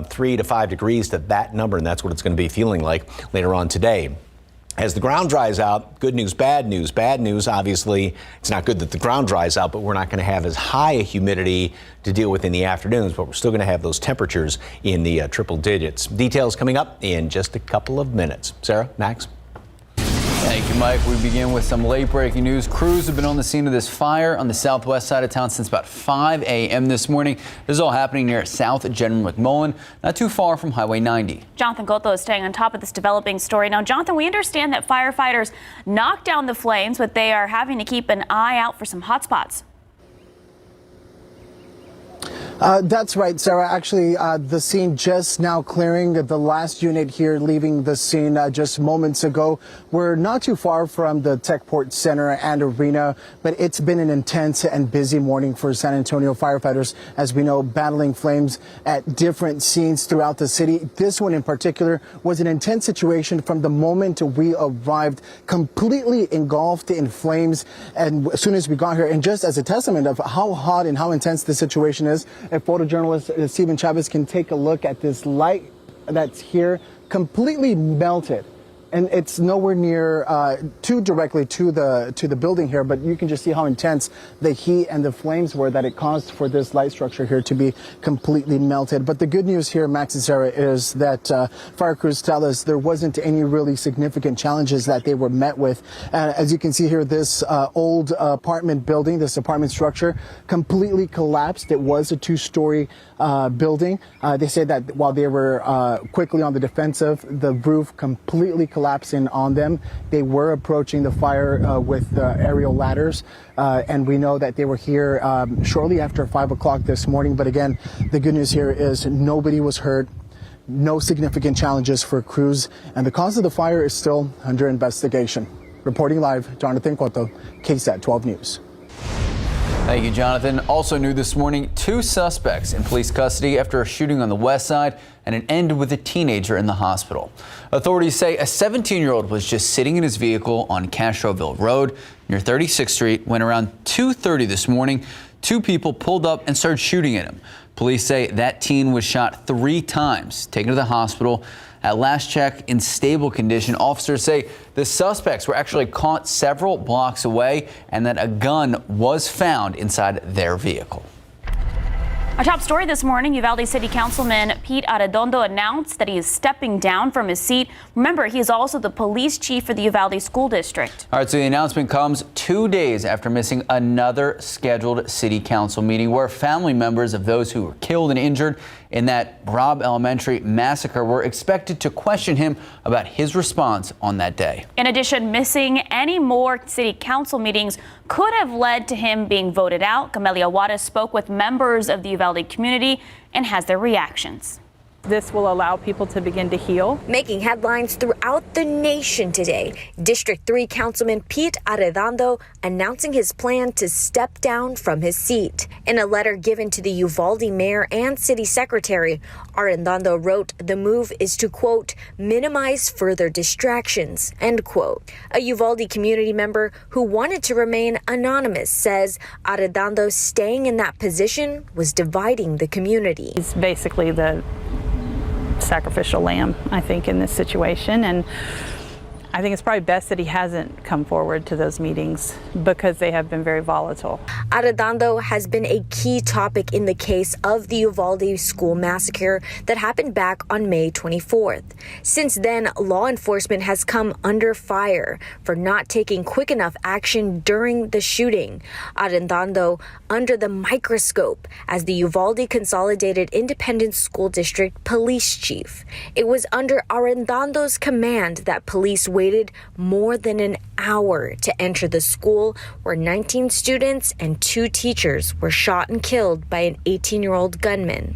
Speaker 3: 3 to 5 degrees to that number, and that's what it's going to be feeling like later on today. As the ground dries out, good news, bad news. Bad news, obviously, it's not good that the ground dries out, but we're not going to have as high a humidity to deal with in the afternoons, but we're still going to have those temperatures in the triple digits. Details coming up in just a couple of minutes. Sarah, Max.
Speaker 2: Thank you, Mike. We begin with some late breaking news. Crews have been on the scene of this fire on the southwest side of town since about 5 a.m. this morning. This is all happening near South General McMullen, not too far from Highway 90.
Speaker 4: Jonathan Cotto is staying on top of this developing story. Now, Jonathan, we understand that firefighters knocked down the flames, but they are having to keep an eye out for some hot spots.
Speaker 5: That's right, Sarah. Actually, the scene just now clearing. The last unit here leaving the scene just moments ago. We're not too far from the Techport Center and Arena, but it's been an intense and busy morning for San Antonio firefighters, as we know, battling flames at different scenes throughout the city. This one in particular was an intense situation from the moment we arrived, completely engulfed in flames. And as soon as we got here, and just as a testament of how hot and how intense the situation is, if photojournalist Steven Chavez can take a look at this light that's here, completely melted. And it's nowhere near too directly to the building here, but you can just see how intense the heat and the flames were that it caused for this light structure here to be completely melted. But the good news here, Max and Sarah, is that fire crews tell us there wasn't any really significant challenges that they were met with. As you can see here, this old apartment building, this apartment structure, completely collapsed. It was a 2-story building. They said that while they were quickly on the defensive, the roof completely collapsing on them. They were approaching the fire with aerial ladders, and we know that they were here shortly after 5 o'clock this morning. But again, the good news here is nobody was hurt, no significant challenges for crews, and the cause of the fire is still under investigation. Reporting live, Jonathan Cotto, KSAT 12 News.
Speaker 2: Thank you, Jonathan. Also new this morning, 2 suspects in police custody after a shooting on the west side, and it ended with a teenager in the hospital. Authorities say a 17-year-old was just sitting in his vehicle on Castroville Road near 36th Street when around 2:30 this morning, 2 people pulled up and started shooting at him. Police say that teen was shot 3 times, taken to the hospital. At last check, in stable condition. Officers say the suspects were actually caught several blocks away and that a gun was found inside their vehicle.
Speaker 4: Our top story this morning, Uvalde City Councilman Pete Arredondo announced that he is stepping down from his seat. Remember, he is also the police chief for the Uvalde School District. All right, so the announcement comes 2 days after missing another scheduled city council meeting where family members of those who were killed and injured in that Robb Elementary massacre were expected to question him about his response on that day. In addition, missing any more city council meetings could have led to him being voted out. Camelia Juarez spoke with members of the Uvalde community and has their reactions.
Speaker 6: This will allow people to begin to heal.
Speaker 7: Making headlines throughout the nation today, District 3 Councilman Pete Arredondo announcing his plan to step down from his seat. In a letter given to the Uvalde mayor and city secretary, Arredondo wrote the move is to, quote, minimize further distractions, end quote. A Uvalde community member who wanted to remain anonymous says Arredondo staying in that position was dividing the community.
Speaker 6: He's basically the sacrificial lamb, I think, in this situation, and I think it's probably best that he hasn't come forward to those meetings because they have been very volatile.
Speaker 7: Arredondo has been a key topic in the case of the Uvalde school massacre that happened back on May 24th. Since then, law enforcement has come under fire for not taking quick enough action during the shooting. Arredondo under the microscope as the Uvalde Consolidated Independent School District police chief. It was under Arredondo's command that police waited more than an hour to enter the school where 19 students and 2 teachers were shot and killed by an 18-year-old gunman.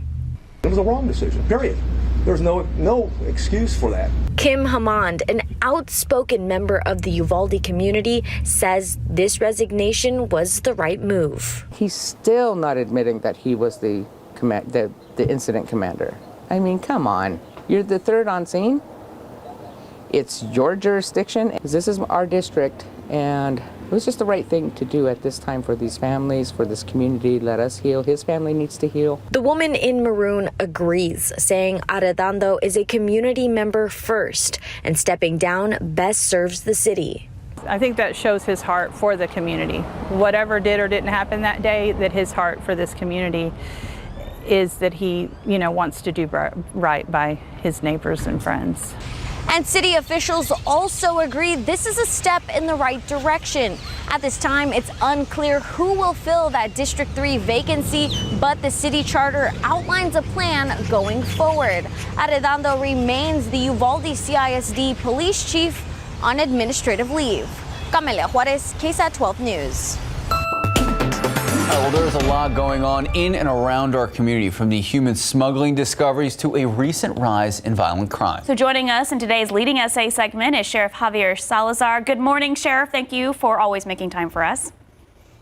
Speaker 23: It was a wrong decision, period. There's no excuse for that.
Speaker 7: Kim Hamond, an outspoken member of the Uvalde community, says this resignation was the right move.
Speaker 24: He's still not admitting that he was the incident commander. I mean, come on. You're the 3rd on scene? It's your jurisdiction. This is our district, and it was just the right thing to do at this time for these families, for this community. Let us heal. His family needs to heal.
Speaker 7: The woman in maroon agrees, saying Arredondo is a community member first, and stepping down best serves the city.
Speaker 6: I think that shows his heart for the community. Whatever did or didn't happen that day, that his heart for this community is that he, wants to do right by his neighbors and friends.
Speaker 7: And city officials also agree this is a step in the right direction. At this time, it's unclear who will fill that District 3 vacancy, but the city charter outlines a plan going forward. Arredondo remains the Uvalde CISD police chief on administrative leave. Camelia Juarez, KSAT 12 News.
Speaker 2: Well, there's a lot going on in and around our community, from the human smuggling discoveries to a recent rise in violent crime.
Speaker 4: So joining us in today's Leading SA segment is Sheriff Javier Salazar. Good morning, Sheriff. Thank you for always making time for us.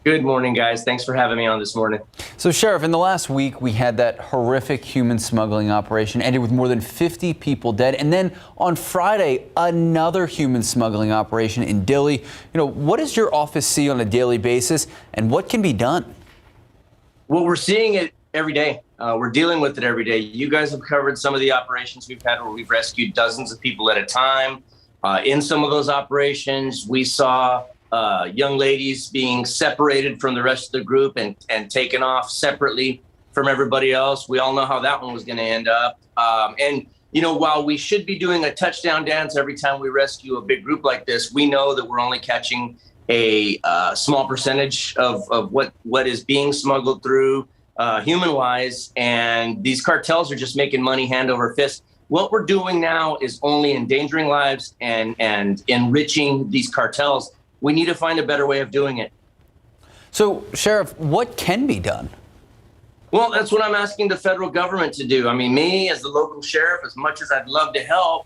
Speaker 25: Good morning, guys. Thanks for having me on this morning.
Speaker 2: So, Sheriff, in the last week, we had that horrific human smuggling operation ended with more than 50 people dead. And then on Friday, another human smuggling operation in Dilley. What does your office see on a daily basis, and what can be done?
Speaker 25: Well, we're seeing it every day. We're dealing with it every day. You guys have covered some of the operations we've had where we've rescued dozens of people at a time. In some of those operations, we saw young ladies being separated from the rest of the group and taken off separately from everybody else. We all know how that one was going to end up. And while we should be doing a touchdown dance every time we rescue a big group like this, we know that we're only catching a small percentage of what is being smuggled through human-wise, and these cartels are just making money hand over fist. What we're doing now is only endangering lives and enriching these cartels. We need to find a better way of doing it.
Speaker 2: So, Sheriff, what can be done?
Speaker 25: Well, that's what I'm asking the federal government to do. I mean, me as the local sheriff, as much as I'd love to help,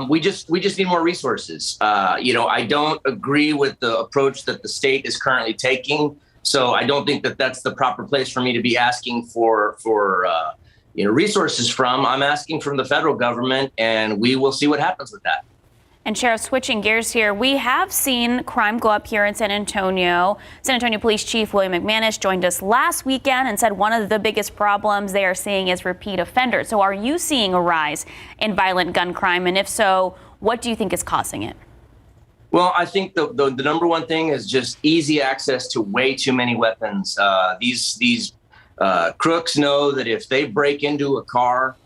Speaker 25: we just need more resources. I don't agree with the approach that the state is currently taking. So I don't think that that's the proper place for me to be asking for resources from. I'm asking from the federal government, and we will see what happens with that.
Speaker 4: And Sheriff, switching gears here, we have seen crime go up here in San Antonio. San Antonio Police Chief William McManus joined us last weekend and said one of the biggest problems they are seeing is repeat offenders. So are you seeing a rise in violent gun crime? And if so, what do you think is causing it?
Speaker 25: Well, I think the number one thing is just easy access to way too many weapons. These crooks know that if they break into a car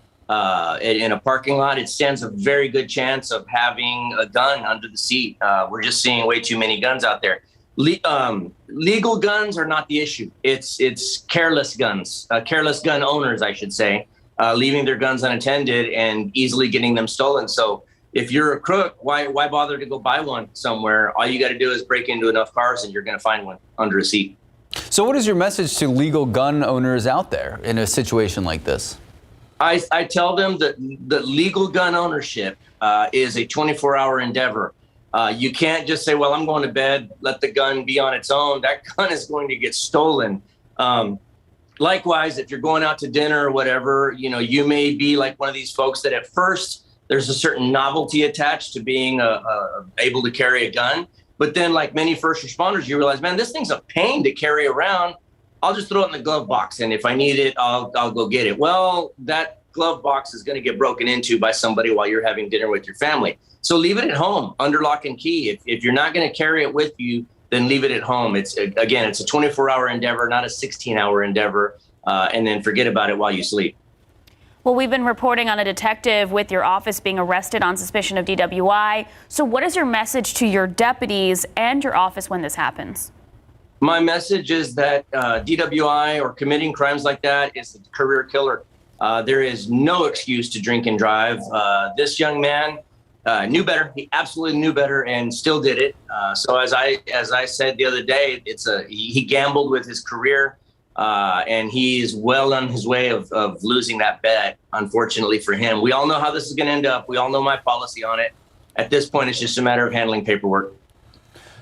Speaker 25: in a parking lot, it stands a very good chance of having a gun under the seat. We're just seeing way too many guns out there. Legal guns are not the issue. It's careless guns, careless gun owners, I should say, leaving their guns unattended and easily getting them stolen. So if you're a crook, why bother to go buy one somewhere? All you got to do is break into enough cars and you're going to find one under a seat.
Speaker 2: So what is your message to legal gun owners out there in a situation like this?
Speaker 25: I tell them that legal gun ownership is a 24-hour endeavor. You can't just say, well, I'm going to bed, let the gun be on its own. That gun is going to get stolen. Likewise, if you're going out to dinner or whatever, you may be like one of these folks that at first there's a certain novelty attached to being able to carry a gun. But then, like many first responders, you realize, man, this thing's a pain to carry around. I'll just throw it in the glove box, and if I need it, I'll go get it. Well, that glove box is going to get broken into by somebody while you're having dinner with your family. So leave it at home under lock and key. If you're not going to carry it with you, then leave it at home. It's a 24-hour endeavor, not a 16-hour endeavor, and then forget about it while you sleep.
Speaker 4: Well, we've been reporting on a detective with your office being arrested on suspicion of DWI. So what is your message to your deputies and your office when this happens?
Speaker 25: My message is that DWI or committing crimes like that is a career killer. There is no excuse to drink and drive. This young man knew better. He absolutely knew better and still did it. So as I said the other day, he gambled with his career. And he's well on his way of losing that bet, unfortunately for him. We all know how this is going to end up. We all know my policy on it. At this point, it's just a matter of handling paperwork.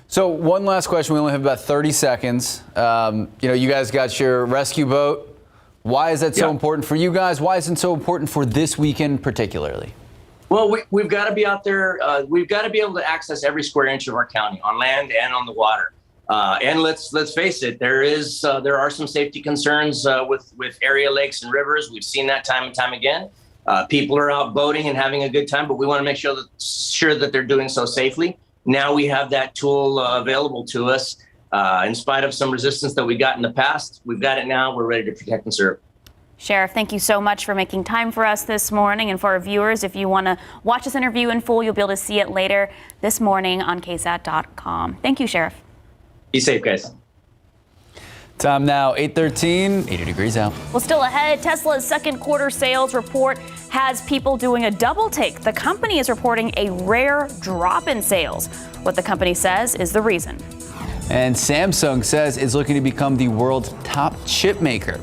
Speaker 2: So one last question. We only have about 30 seconds. You guys got your rescue boat. Why is that so important for you guys? Why isn't it so important for this weekend particularly?
Speaker 25: Well, we've got to be out there. We've got to be able to access every square inch of our county on land and on the water. And let's face it, there are some safety concerns with area lakes and rivers. We've seen that time and time again. People are out boating and having a good time, but we want to make sure that they're doing so safely. Now we have that tool available to us. In spite of some resistance that we got in the past, we've got it now. We're ready to protect and serve.
Speaker 4: Sheriff, thank you so much for making time for us this morning. And for our viewers, if you want to watch this interview in full, you'll be able to see it later this morning on KSAT.com. Thank you, Sheriff.
Speaker 25: Be safe, guys.
Speaker 2: Time now, 8:13, 80 degrees out.
Speaker 4: Well, still ahead, Tesla's second quarter sales report has people doing a double take. The company is reporting a rare drop in sales. What the company says is the reason.
Speaker 2: And Samsung says it's looking to become the world's top chip maker.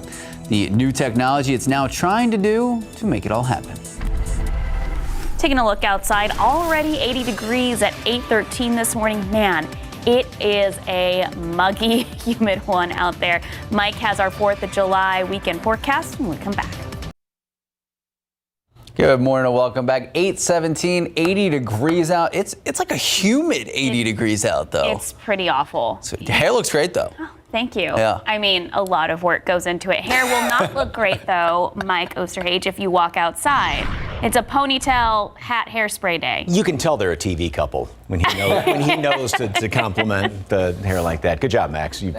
Speaker 2: The new technology it's now trying to do to make it all happen.
Speaker 4: Taking a look outside, already 80 degrees at 8:13 this morning. Man, it is a muggy, humid one out there. Mike has our 4th of July weekend forecast when we come back.
Speaker 2: Good morning and welcome back. 8:17, 80 degrees out. It's like a humid 80 degrees out, though.
Speaker 4: It's pretty awful.
Speaker 2: So your hair looks great, though.
Speaker 4: Oh, thank you.
Speaker 2: Yeah.
Speaker 4: I mean, a lot of work goes into it. Hair will not look great, though, Mike Osterhage, if you walk outside. It's a ponytail, hat, hairspray day.
Speaker 3: You can tell they're a TV couple when he knows to compliment the hair like that. Good job, Max. You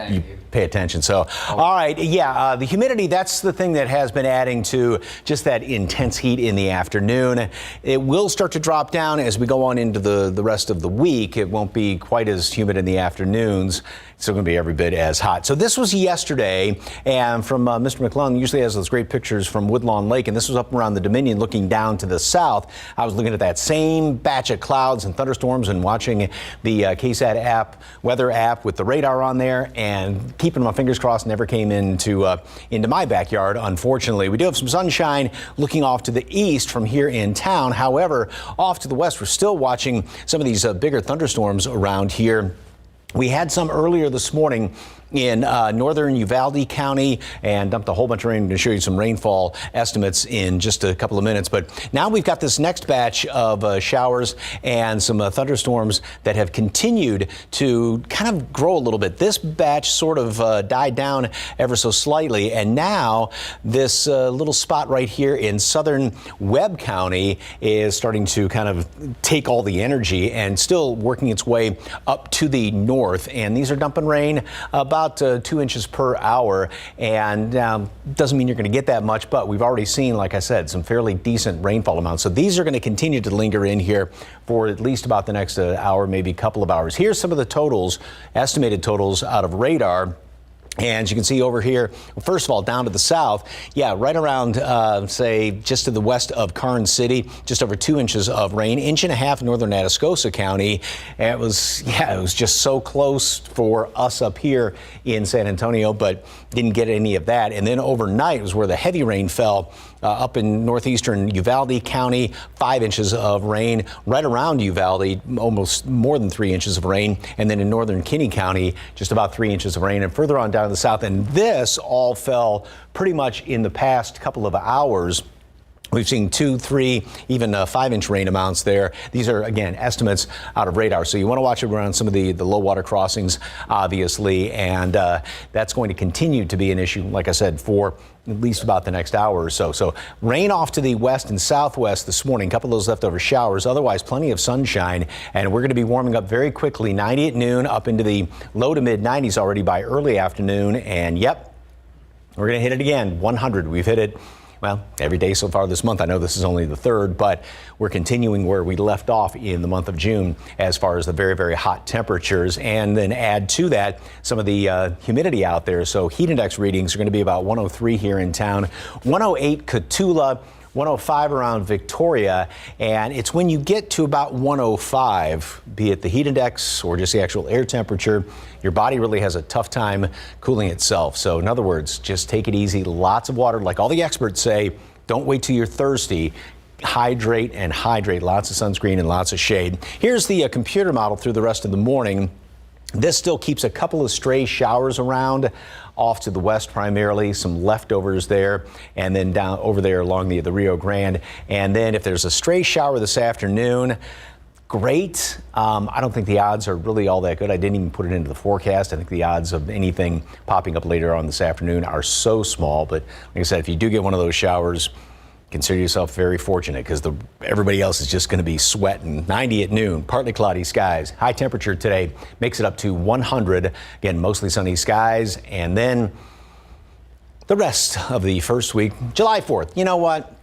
Speaker 3: pay attention. So, all right, the humidity, that's the thing that has been adding to just that intense heat in the afternoon. It will start to drop down as we go on into the rest of the week. It won't be quite as humid in the afternoons. It's still going to be every bit as hot. So this was yesterday, and from Mr. McClung, usually has those great pictures from Woodlawn Lake, and this was up around the Dominion looking down to the south. I was looking at that same batch of clouds and thunderstorms and watching the KSAT weather app with the radar on there, and keeping my fingers crossed, never came into my backyard, unfortunately. We do have some sunshine looking off to the east from here in town. However, off to the west, we're still watching some of these bigger thunderstorms around here. We had some earlier this morning in northern Uvalde County and dumped a whole bunch of rain. I'm going to show you some rainfall estimates in just a couple of minutes. But now we've got this next batch of showers and some thunderstorms that have continued to kind of grow a little bit. This batch sort of died down ever so slightly. And now this little spot right here in southern Webb County is starting to kind of take all the energy and still working its way up to the north. And these are dumping rain about 2 inches per hour, and doesn't mean you're going to get that much, but we've already seen, like I said, some fairly decent rainfall amounts. So these are going to continue to linger in here for at least about the next hour, maybe a couple of hours. Here's some of the totals, estimated totals out of radar. And as you can see over here, well, first of all, down to the south, yeah, right around, say, just to the west of Karnes City, just over 2 inches of rain, 1.5 inches in northern Atascosa County. And it was just so close for us up here in San Antonio, but didn't get any of that. And then overnight was where the heavy rain fell. Up in northeastern Uvalde County, 5 inches of rain. Right around Uvalde, almost more than 3 inches of rain. And then in northern Kinney County, just about 3 inches of rain. And further on down to the south. And this all fell pretty much in the past couple of hours. We've seen 2, 3, even 5-inch rain amounts there. These are, again, estimates out of radar. So you want to watch around some of the low water crossings, obviously. And that's going to continue to be an issue, like I said, for at least about the next hour or so. So rain off to the west and southwest this morning, a couple of those leftover showers, otherwise plenty of sunshine. And we're going to be warming up very quickly, 90 at noon, up into the low to mid 90s already by early afternoon. And yep, we're going to hit it again, 100. We've hit it, well, every day so far this month. I know this is only the third, but we're continuing where we left off in the month of June as far as the very, very hot temperatures. And then add to that some of the humidity out there. So heat index readings are going to be about 103 here in town, 108 Cotulla, 105 around Victoria. And it's when you get to about 105, be it the heat index or just the actual air temperature, your body really has a tough time cooling itself. So in other words, just take it easy. Lots of water. Like all the experts say, don't wait till you're thirsty. Hydrate and hydrate. Lots of sunscreen and lots of shade. Here's the computer model through the rest of the morning. This still keeps a couple of stray showers around off to the west primarily, some leftovers there, and then down over there along the Rio Grande. And then if there's a stray shower this afternoon, great. I don't think the odds are really all that good. I didn't even put it into the forecast. I think the odds of anything popping up later on this afternoon are so small. But like I said, if you do get one of those showers, consider yourself very fortunate because everybody else is just going to be sweating. 90 at noon, partly cloudy skies. High temperature today makes it up to 100. Again, mostly sunny skies. And then the rest of the first week, July 4th. You know what?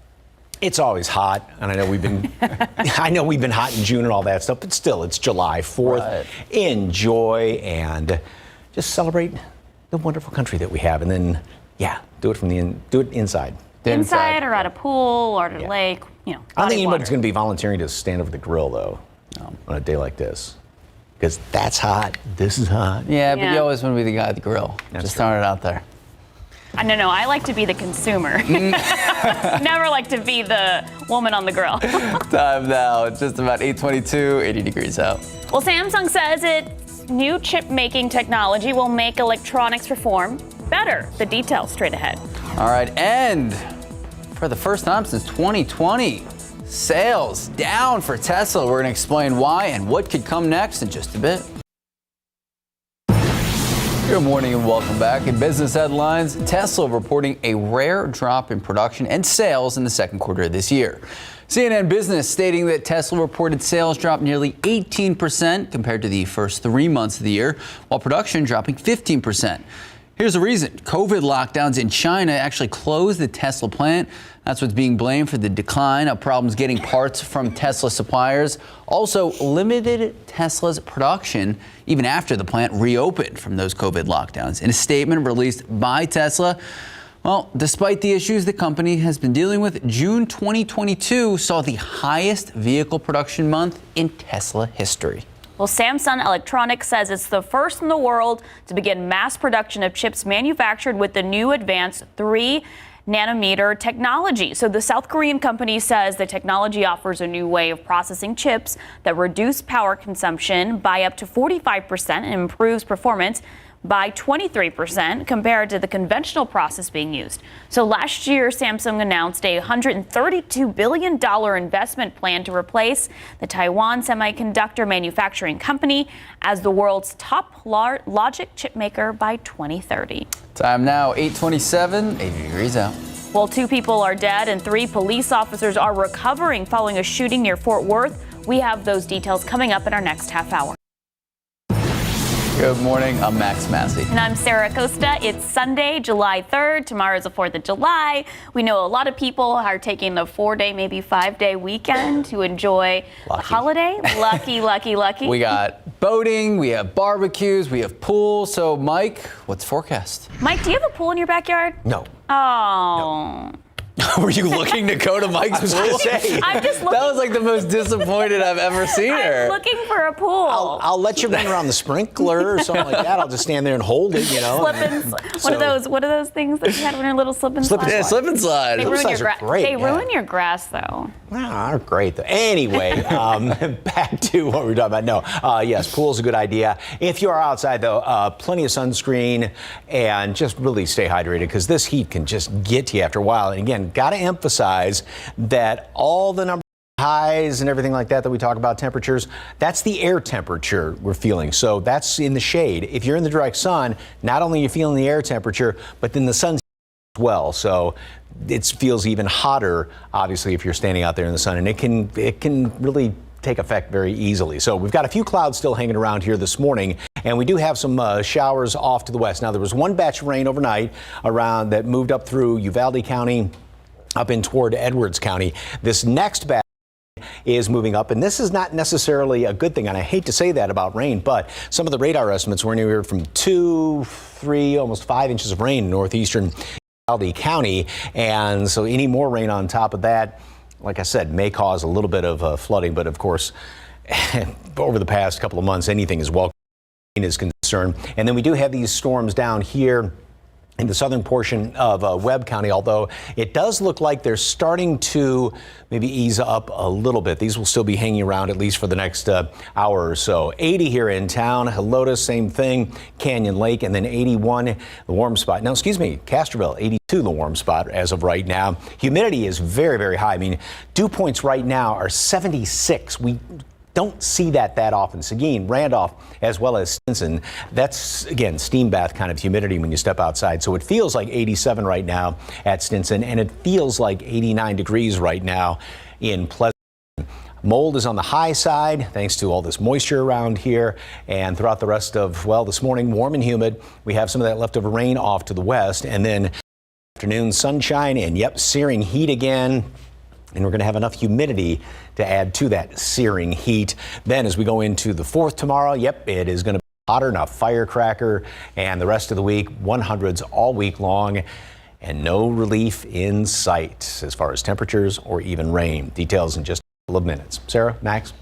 Speaker 3: It's always hot, and I know we've been hot in June and all that stuff, but still, it's July 4th. Right. Enjoy and just celebrate the wonderful country that we have, and then, yeah, do it inside.
Speaker 4: Inside or at a pool or at a lake, you know.
Speaker 3: I don't think anybody's going to be volunteering to stand over the grill, though, on a day like this. Because that's hot. This is hot.
Speaker 2: Yeah, but you always want to be the guy at the grill. That's just throwing it out there.
Speaker 4: No, I like to be the consumer. Never like to be the woman on the grill.
Speaker 2: Time now. It's just about 8:22, 80 degrees out.
Speaker 4: Well, Samsung says its new chip-making technology will make electronics perform better. The details straight ahead.
Speaker 2: All right, and for the first time since 2020, sales down for Tesla. We're going to explain why and what could come next in just a bit. Good morning and welcome back. In business headlines, Tesla reporting a rare drop in production and sales in the second quarter of this year. CNN Business stating that Tesla reported sales dropped nearly 18% compared to the first 3 months of the year, while production dropping 15%. Here's the reason. COVID lockdowns in China actually closed the Tesla plant. That's what's being blamed for the decline. Problems getting parts from Tesla suppliers also limited Tesla's production even after the plant reopened from those COVID lockdowns. In a statement released by Tesla, well, despite the issues the company has been dealing with, June 2022 saw the highest vehicle production month in Tesla history.
Speaker 4: Well, Samsung Electronics says it's the first in the world to begin mass production of chips manufactured with the new advanced 3-nanometer technology. So the South Korean company says the technology offers a new way of processing chips that reduce power consumption by up to 45% and improves performance by 23% compared to the conventional process being used. So last year, Samsung announced a $132 billion investment plan to replace the Taiwan semiconductor manufacturing company as the world's top logic chip maker by 2030.
Speaker 2: Time now, 8:27, 80 degrees out.
Speaker 4: Well, 2 people are dead and 3 police officers are recovering following a shooting near Fort Worth. We have those details coming up in our next half hour.
Speaker 2: Good morning, I'm Max Massey.
Speaker 4: And I'm Sarah Costa. It's Sunday, July 3rd. Tomorrow's the 4th of July. We know a lot of people are taking the 4-day, maybe 5-day weekend to enjoy the holiday. Lucky.
Speaker 2: We got boating, we have barbecues, we have pools. So, Mike, what's forecast?
Speaker 4: Mike, do you have a pool in your backyard?
Speaker 3: No.
Speaker 4: Oh.
Speaker 3: No.
Speaker 2: Were you looking to go to Mike's pool?
Speaker 4: I'm just looking.
Speaker 2: That was like the most disappointed I've ever seen her.
Speaker 4: I'm looking for a pool.
Speaker 3: I'll let you run around the sprinkler or something like that. I'll just stand there and hold it, you know.
Speaker 4: What are those things that you had when you're little slip and slide?
Speaker 2: Yeah, slip and slide.
Speaker 4: They
Speaker 3: Those
Speaker 4: ruin your
Speaker 3: slides are great.
Speaker 4: They ruin your grass, though.
Speaker 3: Well, they're great, though. Anyway, back to what we were talking about. No, yes, pool's a good idea. If you are outside, though, plenty of sunscreen and just really stay hydrated because this heat can just get to you after a while. And again, got to emphasize that all the numbers, highs and everything like that we talk about, temperatures, that's the air temperature we're feeling. So that's in the shade. If you're in the direct sun, not only are you feeling the air temperature, but then the sun's as well. So it feels even hotter, obviously, if you're standing out there in the sun, and it can really take effect very easily. So we've got a few clouds still hanging around here this morning, and we do have some showers off to the west. Now, there was one batch of rain overnight around that moved up through Uvalde County, up in toward Edwards County. This next batch is moving up, and this is not necessarily a good thing, and I hate to say that about rain, but some of the radar estimates were anywhere from 2, 3, almost 5 inches of rain in northeastern Uvalde County, and so any more rain on top of that, like I said, may cause a little bit of flooding, but of course, over the past couple of months, anything is welcome is concerned. And then we do have these storms down here in the southern portion of Webb County, although it does look like they're starting to maybe ease up a little bit. These will still be hanging around at least for the next hour or so. 80 here in town, Helotes, same thing, Canyon Lake, and then 81, the warm spot. No, excuse me, Castroville, 82, the warm spot as of right now. Humidity is very, very high. I mean, dew points right now are 76. We don't see that often. Seguin, Randolph, as well as Stinson. That's, again, steam bath kind of humidity when you step outside. So it feels like 87 right now at Stinson, and it feels like 89 degrees right now in Pleasant. Mold is on the high side thanks to all this moisture around here, and throughout the rest of, well, this morning, warm and humid. We have some of that leftover rain off to the west, and then afternoon sunshine and, yep, searing heat again. And we're going to have enough humidity to add to that searing heat. Then as we go into the 4th tomorrow, yep, it is going to be hotter than a firecracker. And the rest of the week, 100s all week long. And no relief in sight as far as temperatures or even rain. Details in just a couple of minutes. Sarah, Max.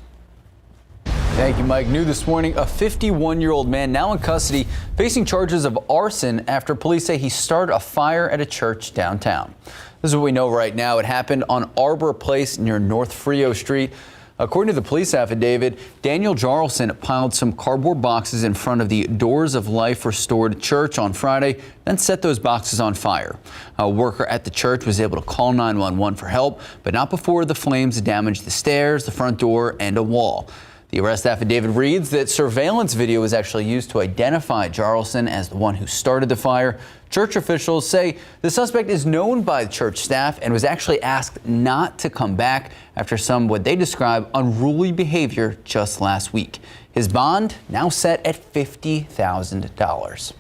Speaker 2: Thank you, Mike. New this morning, a 51-year-old man now in custody facing charges of arson after police say he started a fire at a church downtown. This is what we know right now. It happened on Arbor Place near North Frio Street. According to the police affidavit, Daniel Jarlson piled some cardboard boxes in front of the Doors of Life Restored Church on Friday, then set those boxes on fire. A worker at the church was able to call 911 for help, but not before the flames damaged the stairs, the front door, and a wall. The arrest affidavit reads that surveillance video was actually used to identify Jarlson as the one who started the fire. Church officials say the suspect is known by the church staff and was actually asked not to come back after some what they describe unruly behavior just last week. His bond now set at $50,000.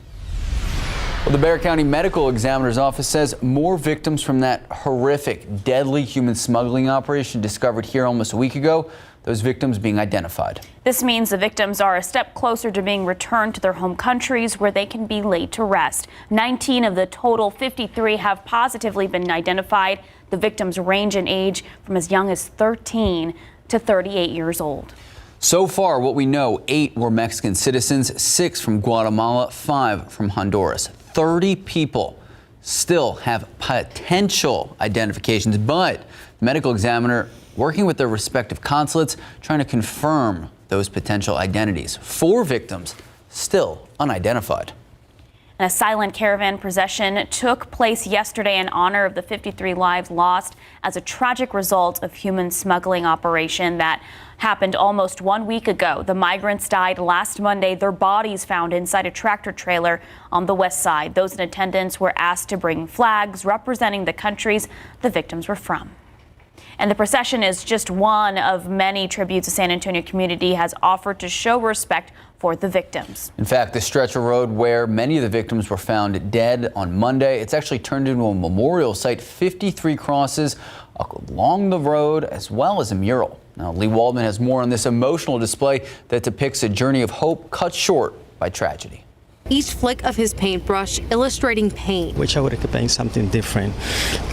Speaker 2: Well, the Bexar County Medical Examiner's Office says more victims from that horrific, deadly human smuggling operation discovered here almost a week ago. Those victims being identified.
Speaker 4: This means the victims are a step closer to being returned to their home countries where they can be laid to rest. 19 of the total 53 have positively been identified. The victims range in age from as young as 13 to 38 years old.
Speaker 2: So far, what we know, 8 were Mexican citizens, 6 from Guatemala, 5 from Honduras. 30 people still have potential identifications, but the medical examiner working with their respective consulates, trying to confirm those potential identities. 4 victims still unidentified.
Speaker 4: And a silent caravan procession took place yesterday in honor of the 53 lives lost as a tragic result of human smuggling operation that happened almost 1 week ago. The migrants died last Monday, their bodies found inside a tractor trailer on the west side. Those in attendance were asked to bring flags representing the countries the victims were from. And the procession is just one of many tributes the San Antonio community has offered to show respect for the victims.
Speaker 2: In fact, the stretch of road where many of the victims were found dead on Monday, it's actually turned into a memorial site, 53 crosses along the road, as well as a mural. Now, Lee Waldman has more on this emotional display that depicts a journey of hope cut short by tragedy.
Speaker 10: Each flick of his paintbrush illustrating pain.
Speaker 8: Wish I would have painted something different,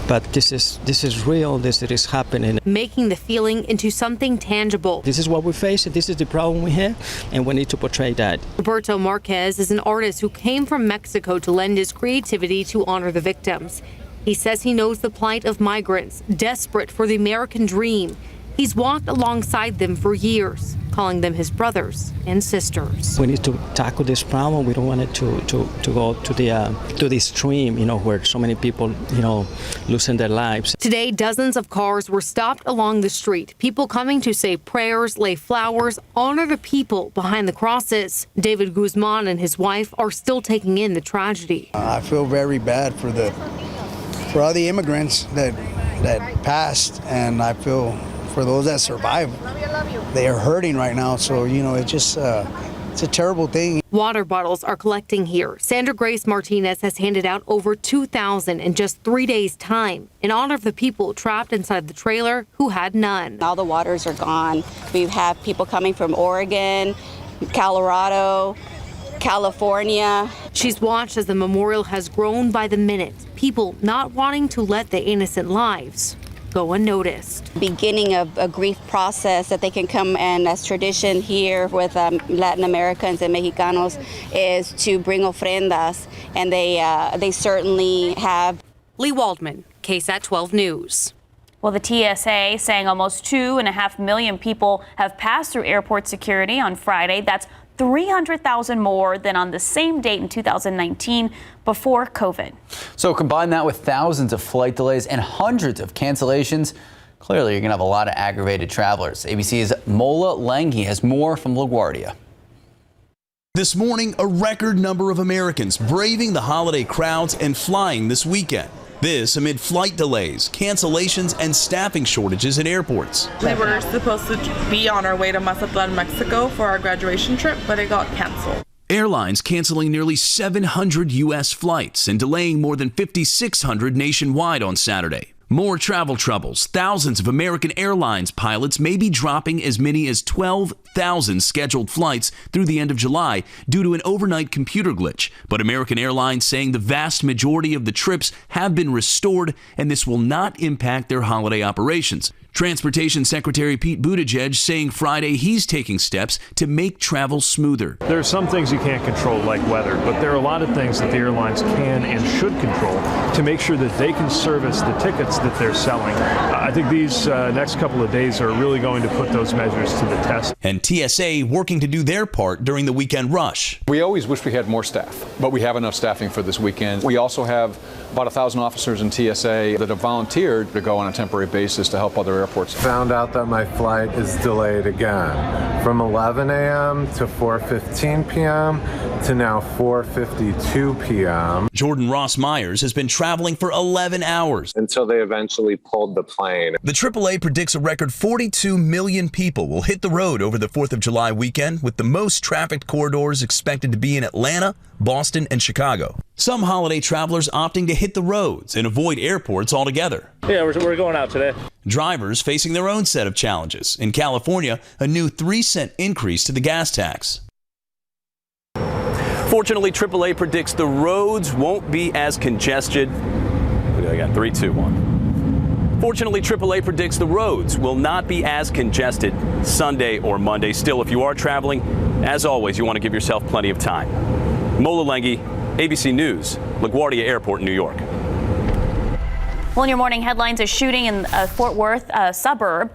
Speaker 8: but this is real. This is happening.
Speaker 10: Making the feeling into something tangible.
Speaker 8: This is what we face. This is the problem we have, and we need to portray that.
Speaker 10: Roberto Marquez is an artist who came from Mexico to lend his creativity to honor the victims. He says he knows the plight of migrants, desperate for the American dream. He's walked alongside them for years, calling them his brothers and sisters.
Speaker 8: We need to tackle this problem. We don't want it to go to the extreme, where so many people, losing their lives.
Speaker 10: Today, dozens of cars were stopped along the street. People coming to say prayers, lay flowers, honor the people behind the crosses. David Guzman and his wife are still taking in the tragedy.
Speaker 9: I feel very bad for all the immigrants that passed, and I feel for those that survived. They are hurting right now, so it's just it's a terrible thing.
Speaker 10: Water bottles are collecting here. Sandra Grace Martinez has handed out over 2,000 in just 3 days' time in honor of the people trapped inside the trailer who had none.
Speaker 11: All the waters are gone. We have people coming from Oregon, Colorado, California.
Speaker 10: She's watched as the memorial has grown by the minute. People not wanting to let the innocent lives go unnoticed.
Speaker 11: Beginning of a grief process that they can come, and as tradition here with Latin Americans and Mexicanos is to bring ofrendas, and they certainly have.
Speaker 10: Lee Waldman, KSAT 12 News.
Speaker 4: Well, the TSA saying almost 2.5 million people have passed through airport security on Friday. That's 300,000 more than on the same date in 2019 before COVID.
Speaker 2: So combine that with thousands of flight delays and hundreds of cancellations. Clearly, you're going to have a lot of aggravated travelers. ABC's Mola Langhi has more from LaGuardia.
Speaker 12: This morning, a record number of Americans braving the holiday crowds and flying this weekend. This amid flight delays, cancellations, and staffing shortages at airports.
Speaker 13: We were supposed to be on our way to Mazatlan, Mexico for our graduation trip, but it got canceled.
Speaker 12: Airlines canceling nearly 700 U.S. flights and delaying more than 5,600 nationwide on Saturday. More travel troubles. Thousands of American Airlines pilots may be dropping as many as 12,000 scheduled flights through the end of July due to an overnight computer glitch. But American Airlines saying the vast majority of the trips have been restored, and this will not impact their holiday operations. Transportation Secretary Pete Buttigieg saying Friday he's taking steps to make travel smoother.
Speaker 17: There are some things you can't control, like weather, but there are a lot of things that the airlines can and should control to make sure that they can service the tickets that they're selling. I think these next couple of days are really going to put those measures to the test.
Speaker 12: And TSA working to do their part during the weekend rush.
Speaker 26: We always wish we had more staff, but we have enough staffing for this weekend. We also have about 1,000 officers in TSA that have volunteered to go on a temporary basis to help other airports.
Speaker 27: Found out that my flight is delayed again from 11 a.m. to 4:15 p.m. to now 4:52 p.m.
Speaker 12: Jordan Ross Myers has been traveling for 11 hours
Speaker 27: until they eventually pulled the plane.
Speaker 12: The AAA predicts a record 42 million people will hit the road over the 4th of July weekend, with the most trafficked corridors expected to be in Atlanta, Boston, and Chicago. Some holiday travelers opting to hit the roads and avoid airports altogether.
Speaker 16: Yeah, we're going out today.
Speaker 12: Drivers facing their own set of challenges. In California, a new 3-cent increase to the gas tax.
Speaker 28: Fortunately, AAA predicts the roads won't be as congested. I got 3, 2, 1. Fortunately, AAA predicts the roads will not be as congested Sunday or Monday. Still, if you are traveling, as always, you want to give yourself plenty of time. Mola Langhi, ABC News, LaGuardia Airport, New York.
Speaker 4: Well, in your morning headlines, a shooting in Fort Worth suburb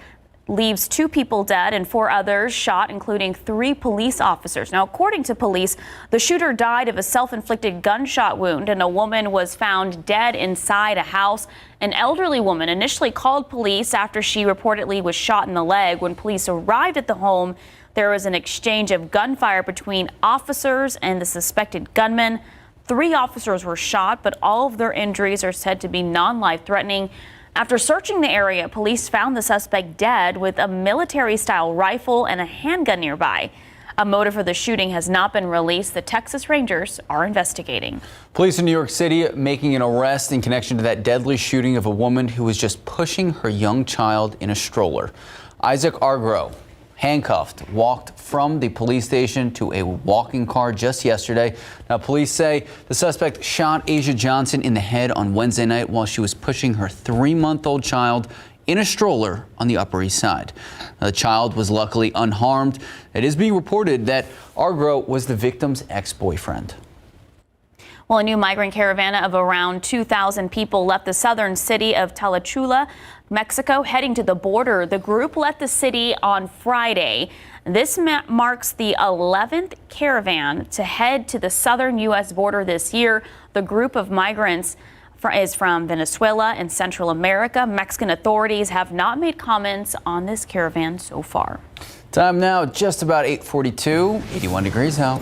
Speaker 4: leaves 2 people dead and 4 others shot, including 3 police officers. Now, according to police, the shooter died of a self-inflicted gunshot wound, and a woman was found dead inside a house. An elderly woman initially called police after she reportedly was shot in the leg. When police arrived at the home, there was an exchange of gunfire between officers and the suspected gunman. 3 officers were shot, but all of their injuries are said to be non-life-threatening. After searching the area, police found the suspect dead with a military-style rifle and a handgun nearby. A motive for the shooting has not been released. The Texas Rangers are investigating.
Speaker 2: Police in New York City making an arrest in connection to that deadly shooting of a woman who was just pushing her young child in a stroller. Isaac Argro, handcuffed, walked from the police station to a walking car just yesterday. Now, police say the suspect shot Asia Johnson in the head on Wednesday night while she was pushing her 3-month-old child in a stroller on the Upper East Side. Now, the child was luckily unharmed. It is being reported that Argro was the victim's ex-boyfriend.
Speaker 4: Well, a new migrant caravan of around 2,000 people left the southern city of Talachula, Mexico, heading to the border. The group left the city on Friday. This marks the 11th caravan to head to the southern U.S. border this year. The group of migrants is from Venezuela and Central America. Mexican authorities have not made comments on this caravan so far.
Speaker 2: Time now, just about 8:42, 81 degrees out.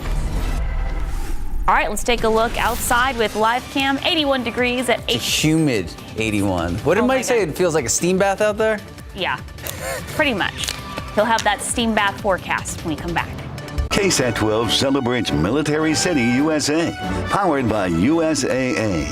Speaker 4: All right, let's take a look outside with live cam. 81 degrees at 8.
Speaker 2: It's a humid 81. What did Mike say? It feels like a steam bath out there?
Speaker 4: Yeah, pretty much. He'll have that steam bath forecast when we come back.
Speaker 1: KSAT 12 celebrates Military City, USA, powered by USAA.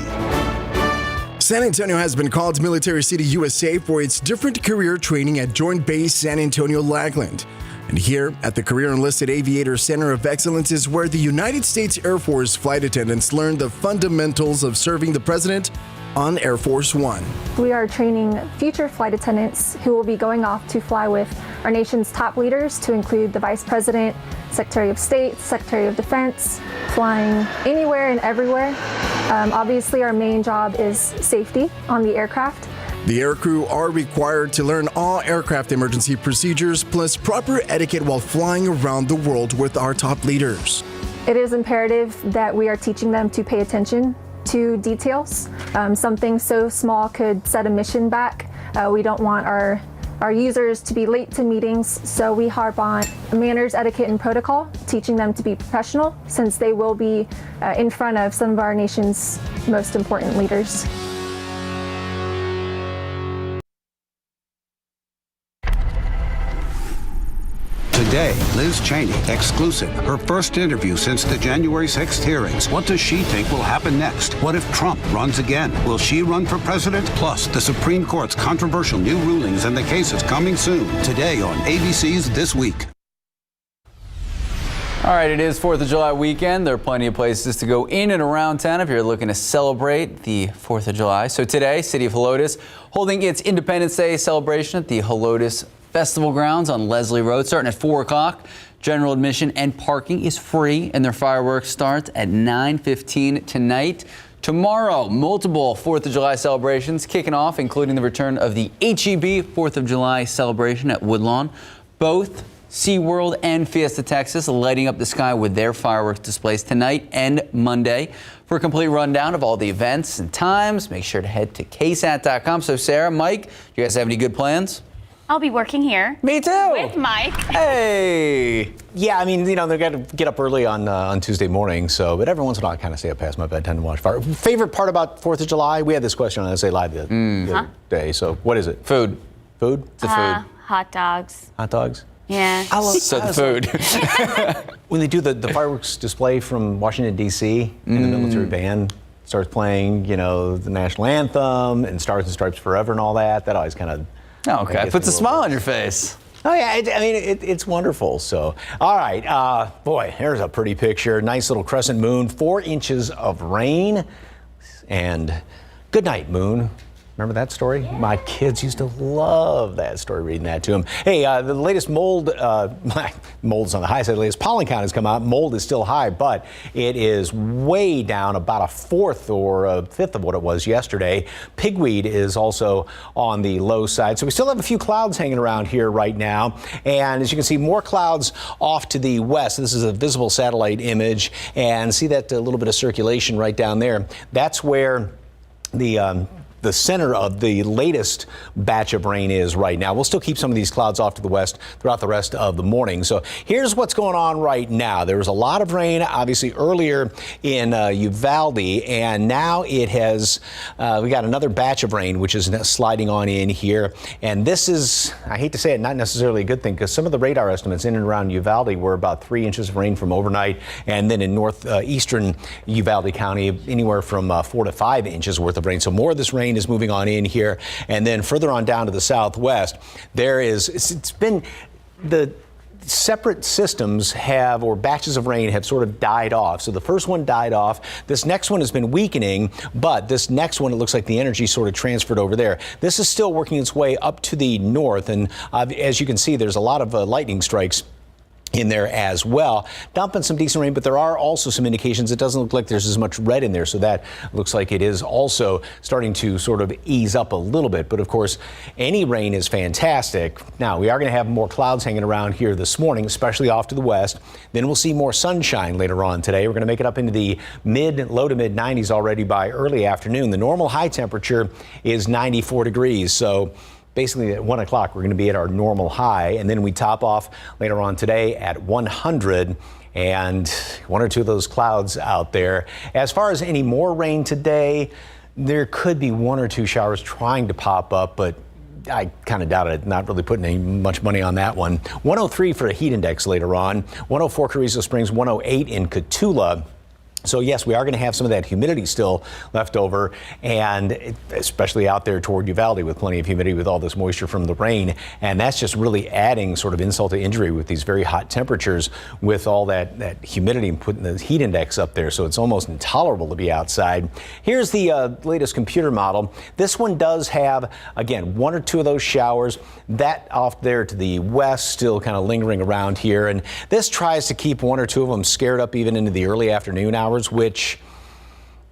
Speaker 14: San Antonio has been called Military City, USA for its different career training at Joint Base San Antonio Lackland. And here at the Career Enlisted Aviator Center of Excellence is where the United States Air Force flight attendants learn the fundamentals of serving the president on Air Force One.
Speaker 15: We are training future flight attendants who will be going off to fly with our nation's top leaders, to include the Vice President, Secretary of State, Secretary of Defense, flying anywhere and everywhere. Obviously, our main job is safety on the aircraft.
Speaker 14: The aircrew are required to learn all aircraft emergency procedures plus proper etiquette while flying around the world with our top leaders.
Speaker 15: It is imperative that we are teaching them to pay attention to details. Something so small could set a mission back. We don't want our users to be late to meetings, so we harp on manners, etiquette, and protocol, teaching them to be professional since they will be in front of some of our nation's most important leaders.
Speaker 18: Today, Liz Cheney, exclusive, her first interview since the January 6th hearings. What does she think will happen next? What if Trump runs again? Will she run for president? Plus, the Supreme Court's controversial new rulings and the cases coming soon. Today on ABC's This Week.
Speaker 2: All right, it is 4th of July weekend. There are plenty of places to go in and around town if you're looking to celebrate the 4th of July. So today, City of Helotes holding its Independence Day celebration at the Helotes Festival Grounds on Leslie Road, starting at 4 o'clock. General admission and parking is free, and their fireworks start at 9:15 tonight. Tomorrow, multiple 4th of July celebrations kicking off, including the return of the HEB 4th of July celebration at Woodlawn. Both SeaWorld and Fiesta Texas lighting up the sky with their fireworks displays tonight and Monday. For a complete rundown of all the events and times, make sure to head to KSAT.com. So Sarah, Mike, do you guys have any good plans?
Speaker 4: I'll be working here.
Speaker 2: Me too.
Speaker 4: With Mike.
Speaker 3: Hey. Yeah, I mean, you know, they're going to get up early on Tuesday morning, but every once in a while I kind of stay up past my bedtime to watch fire. Favorite part about 4th of July? We had this question on SA Live the other day. So what is it?
Speaker 2: Food.
Speaker 3: Food?
Speaker 2: It's the food.
Speaker 4: Hot dogs.
Speaker 3: Hot dogs?
Speaker 4: Yeah.
Speaker 2: So the food.
Speaker 3: When they do the fireworks display from Washington, D.C., and the military band starts playing, you know, the national anthem and Stars and Stripes Forever and all that, that always kind of...
Speaker 2: Oh, okay. Puts a smile on your face.
Speaker 3: Oh, yeah. It's wonderful. So, all right. Boy, there's a pretty picture. Nice little crescent moon, 4 inches of rain. And good night, moon. Remember that story? My kids used to love that story, reading that to them. Hey, the latest mold's on the high side. The latest pollen count has come out. Mold is still high, but it is way down, about a fourth or a fifth of what it was yesterday. Pigweed is also on the low side. So we still have a few clouds hanging around here right now. And as you can see, more clouds off to the west. This is a visible satellite image. And see that little bit of circulation right down there. That's where the center of the latest batch of rain is right now. We'll still keep some of these clouds off to the west throughout the rest of the morning. So here's what's going on right now. There was a lot of rain, obviously, earlier in Uvalde, and now it has, we got another batch of rain, which is sliding on in here. And this is, I hate to say it, not necessarily a good thing, because some of the radar estimates in and around Uvalde were about 3 inches of rain from overnight, and then in northeastern Uvalde County, anywhere from 4 to 5 inches worth of rain. So more of this rain is moving on in here, and then further on down to the southwest, it's been the separate systems or batches of rain have sort of died off. So the first one died off. This next one has been weakening, but this next one, it looks like the energy sort of transferred over there. This is still working its way up to the north, and as you can see, there's a lot of lightning strikes in there as well, dumping some decent rain, but there are also some indications. It doesn't look like there's as much red in there, so that looks like it is also starting to sort of ease up a little bit. But of course, any rain is fantastic. Now, we are going to have more clouds hanging around here this morning, especially off to the west. Then we'll see more sunshine later on today. We're going to make it up into the low to mid 90s already by early afternoon. The normal high temperature is 94 degrees, so basically at 1 o'clock, we're going to be at our normal high, and then we top off later on today at 100, and one or two of those clouds out there. As far as any more rain today, there could be one or two showers trying to pop up, but I kind of doubt it. Not really putting much money on that one. 103 for a heat index later on. 104 Carrizo Springs, 108 in Cotulla. So yes, we are going to have some of that humidity still left over, and especially out there toward Uvalde with plenty of humidity with all this moisture from the rain. And that's just really adding sort of insult to injury with these very hot temperatures with all that humidity and putting the heat index up there. So it's almost intolerable to be outside. Here's the latest computer model. This one does have, again, one or two of those showers. That off there to the west still kind of lingering around here. And this tries to keep one or two of them scared up even into the early afternoon hours, which,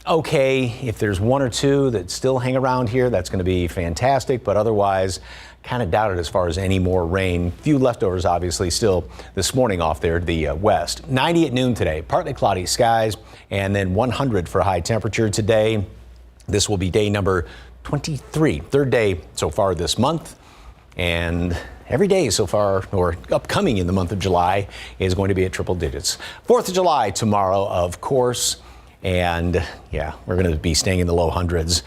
Speaker 3: okay, if there's one or two that still hang around here, that's going to be fantastic, but otherwise, kind of doubt it as far as any more rain. Few leftovers, obviously, still this morning off there to the west. 90 at noon today, partly cloudy skies, and then 100 for high temperature today. This will be day number 23, third day so far this month, and every day so far, or upcoming in the month of July, is going to be at triple digits. 4th of July tomorrow, of course, and yeah, we're going to be staying in the low hundreds.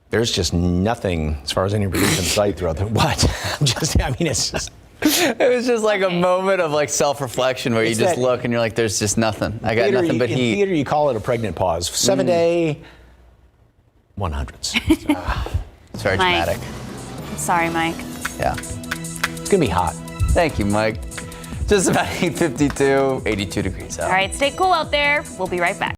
Speaker 3: There's just nothing as far as any relief in sight throughout the, it's just.
Speaker 2: It was just like a moment of like self-reflection where you just look and you're like, there's just nothing. I got nothing but heat.
Speaker 3: In theater, you call it a pregnant pause. 7-day 100s.
Speaker 2: It's very dramatic.
Speaker 4: Sorry, Mike.
Speaker 2: Yeah.
Speaker 3: It's going to be hot.
Speaker 2: Thank you, Mike. Just about 8:52, 82 degrees out.
Speaker 4: All right, stay cool out there. We'll be right back.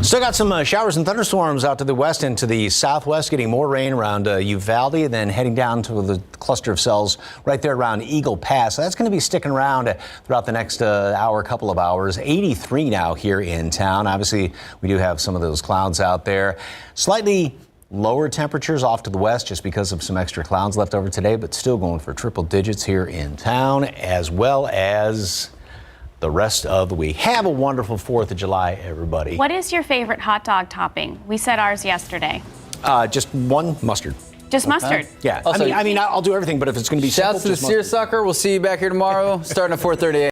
Speaker 3: Still got some showers and thunderstorms out to the west and to the southwest, getting more rain around Uvalde, and then heading down to the cluster of cells right there around Eagle Pass. So that's going to be sticking around throughout the next hour, couple of hours. 83 now here in town. Obviously, we do have some of those clouds out there. Slightly lower temperatures off to the west just because of some extra clouds left over today, but still going for triple digits here in town, as well as the rest of the week. Have a wonderful 4th of July, everybody.
Speaker 4: What is your favorite hot dog topping? We said ours yesterday.
Speaker 3: Just one mustard.
Speaker 4: Just mustard?
Speaker 3: Yeah.
Speaker 2: Also,
Speaker 3: I mean, I'll do everything, but if it's going to be
Speaker 2: shouts
Speaker 3: simple,
Speaker 2: to the seersucker. We'll see you back here tomorrow, starting at 4:30 a.m.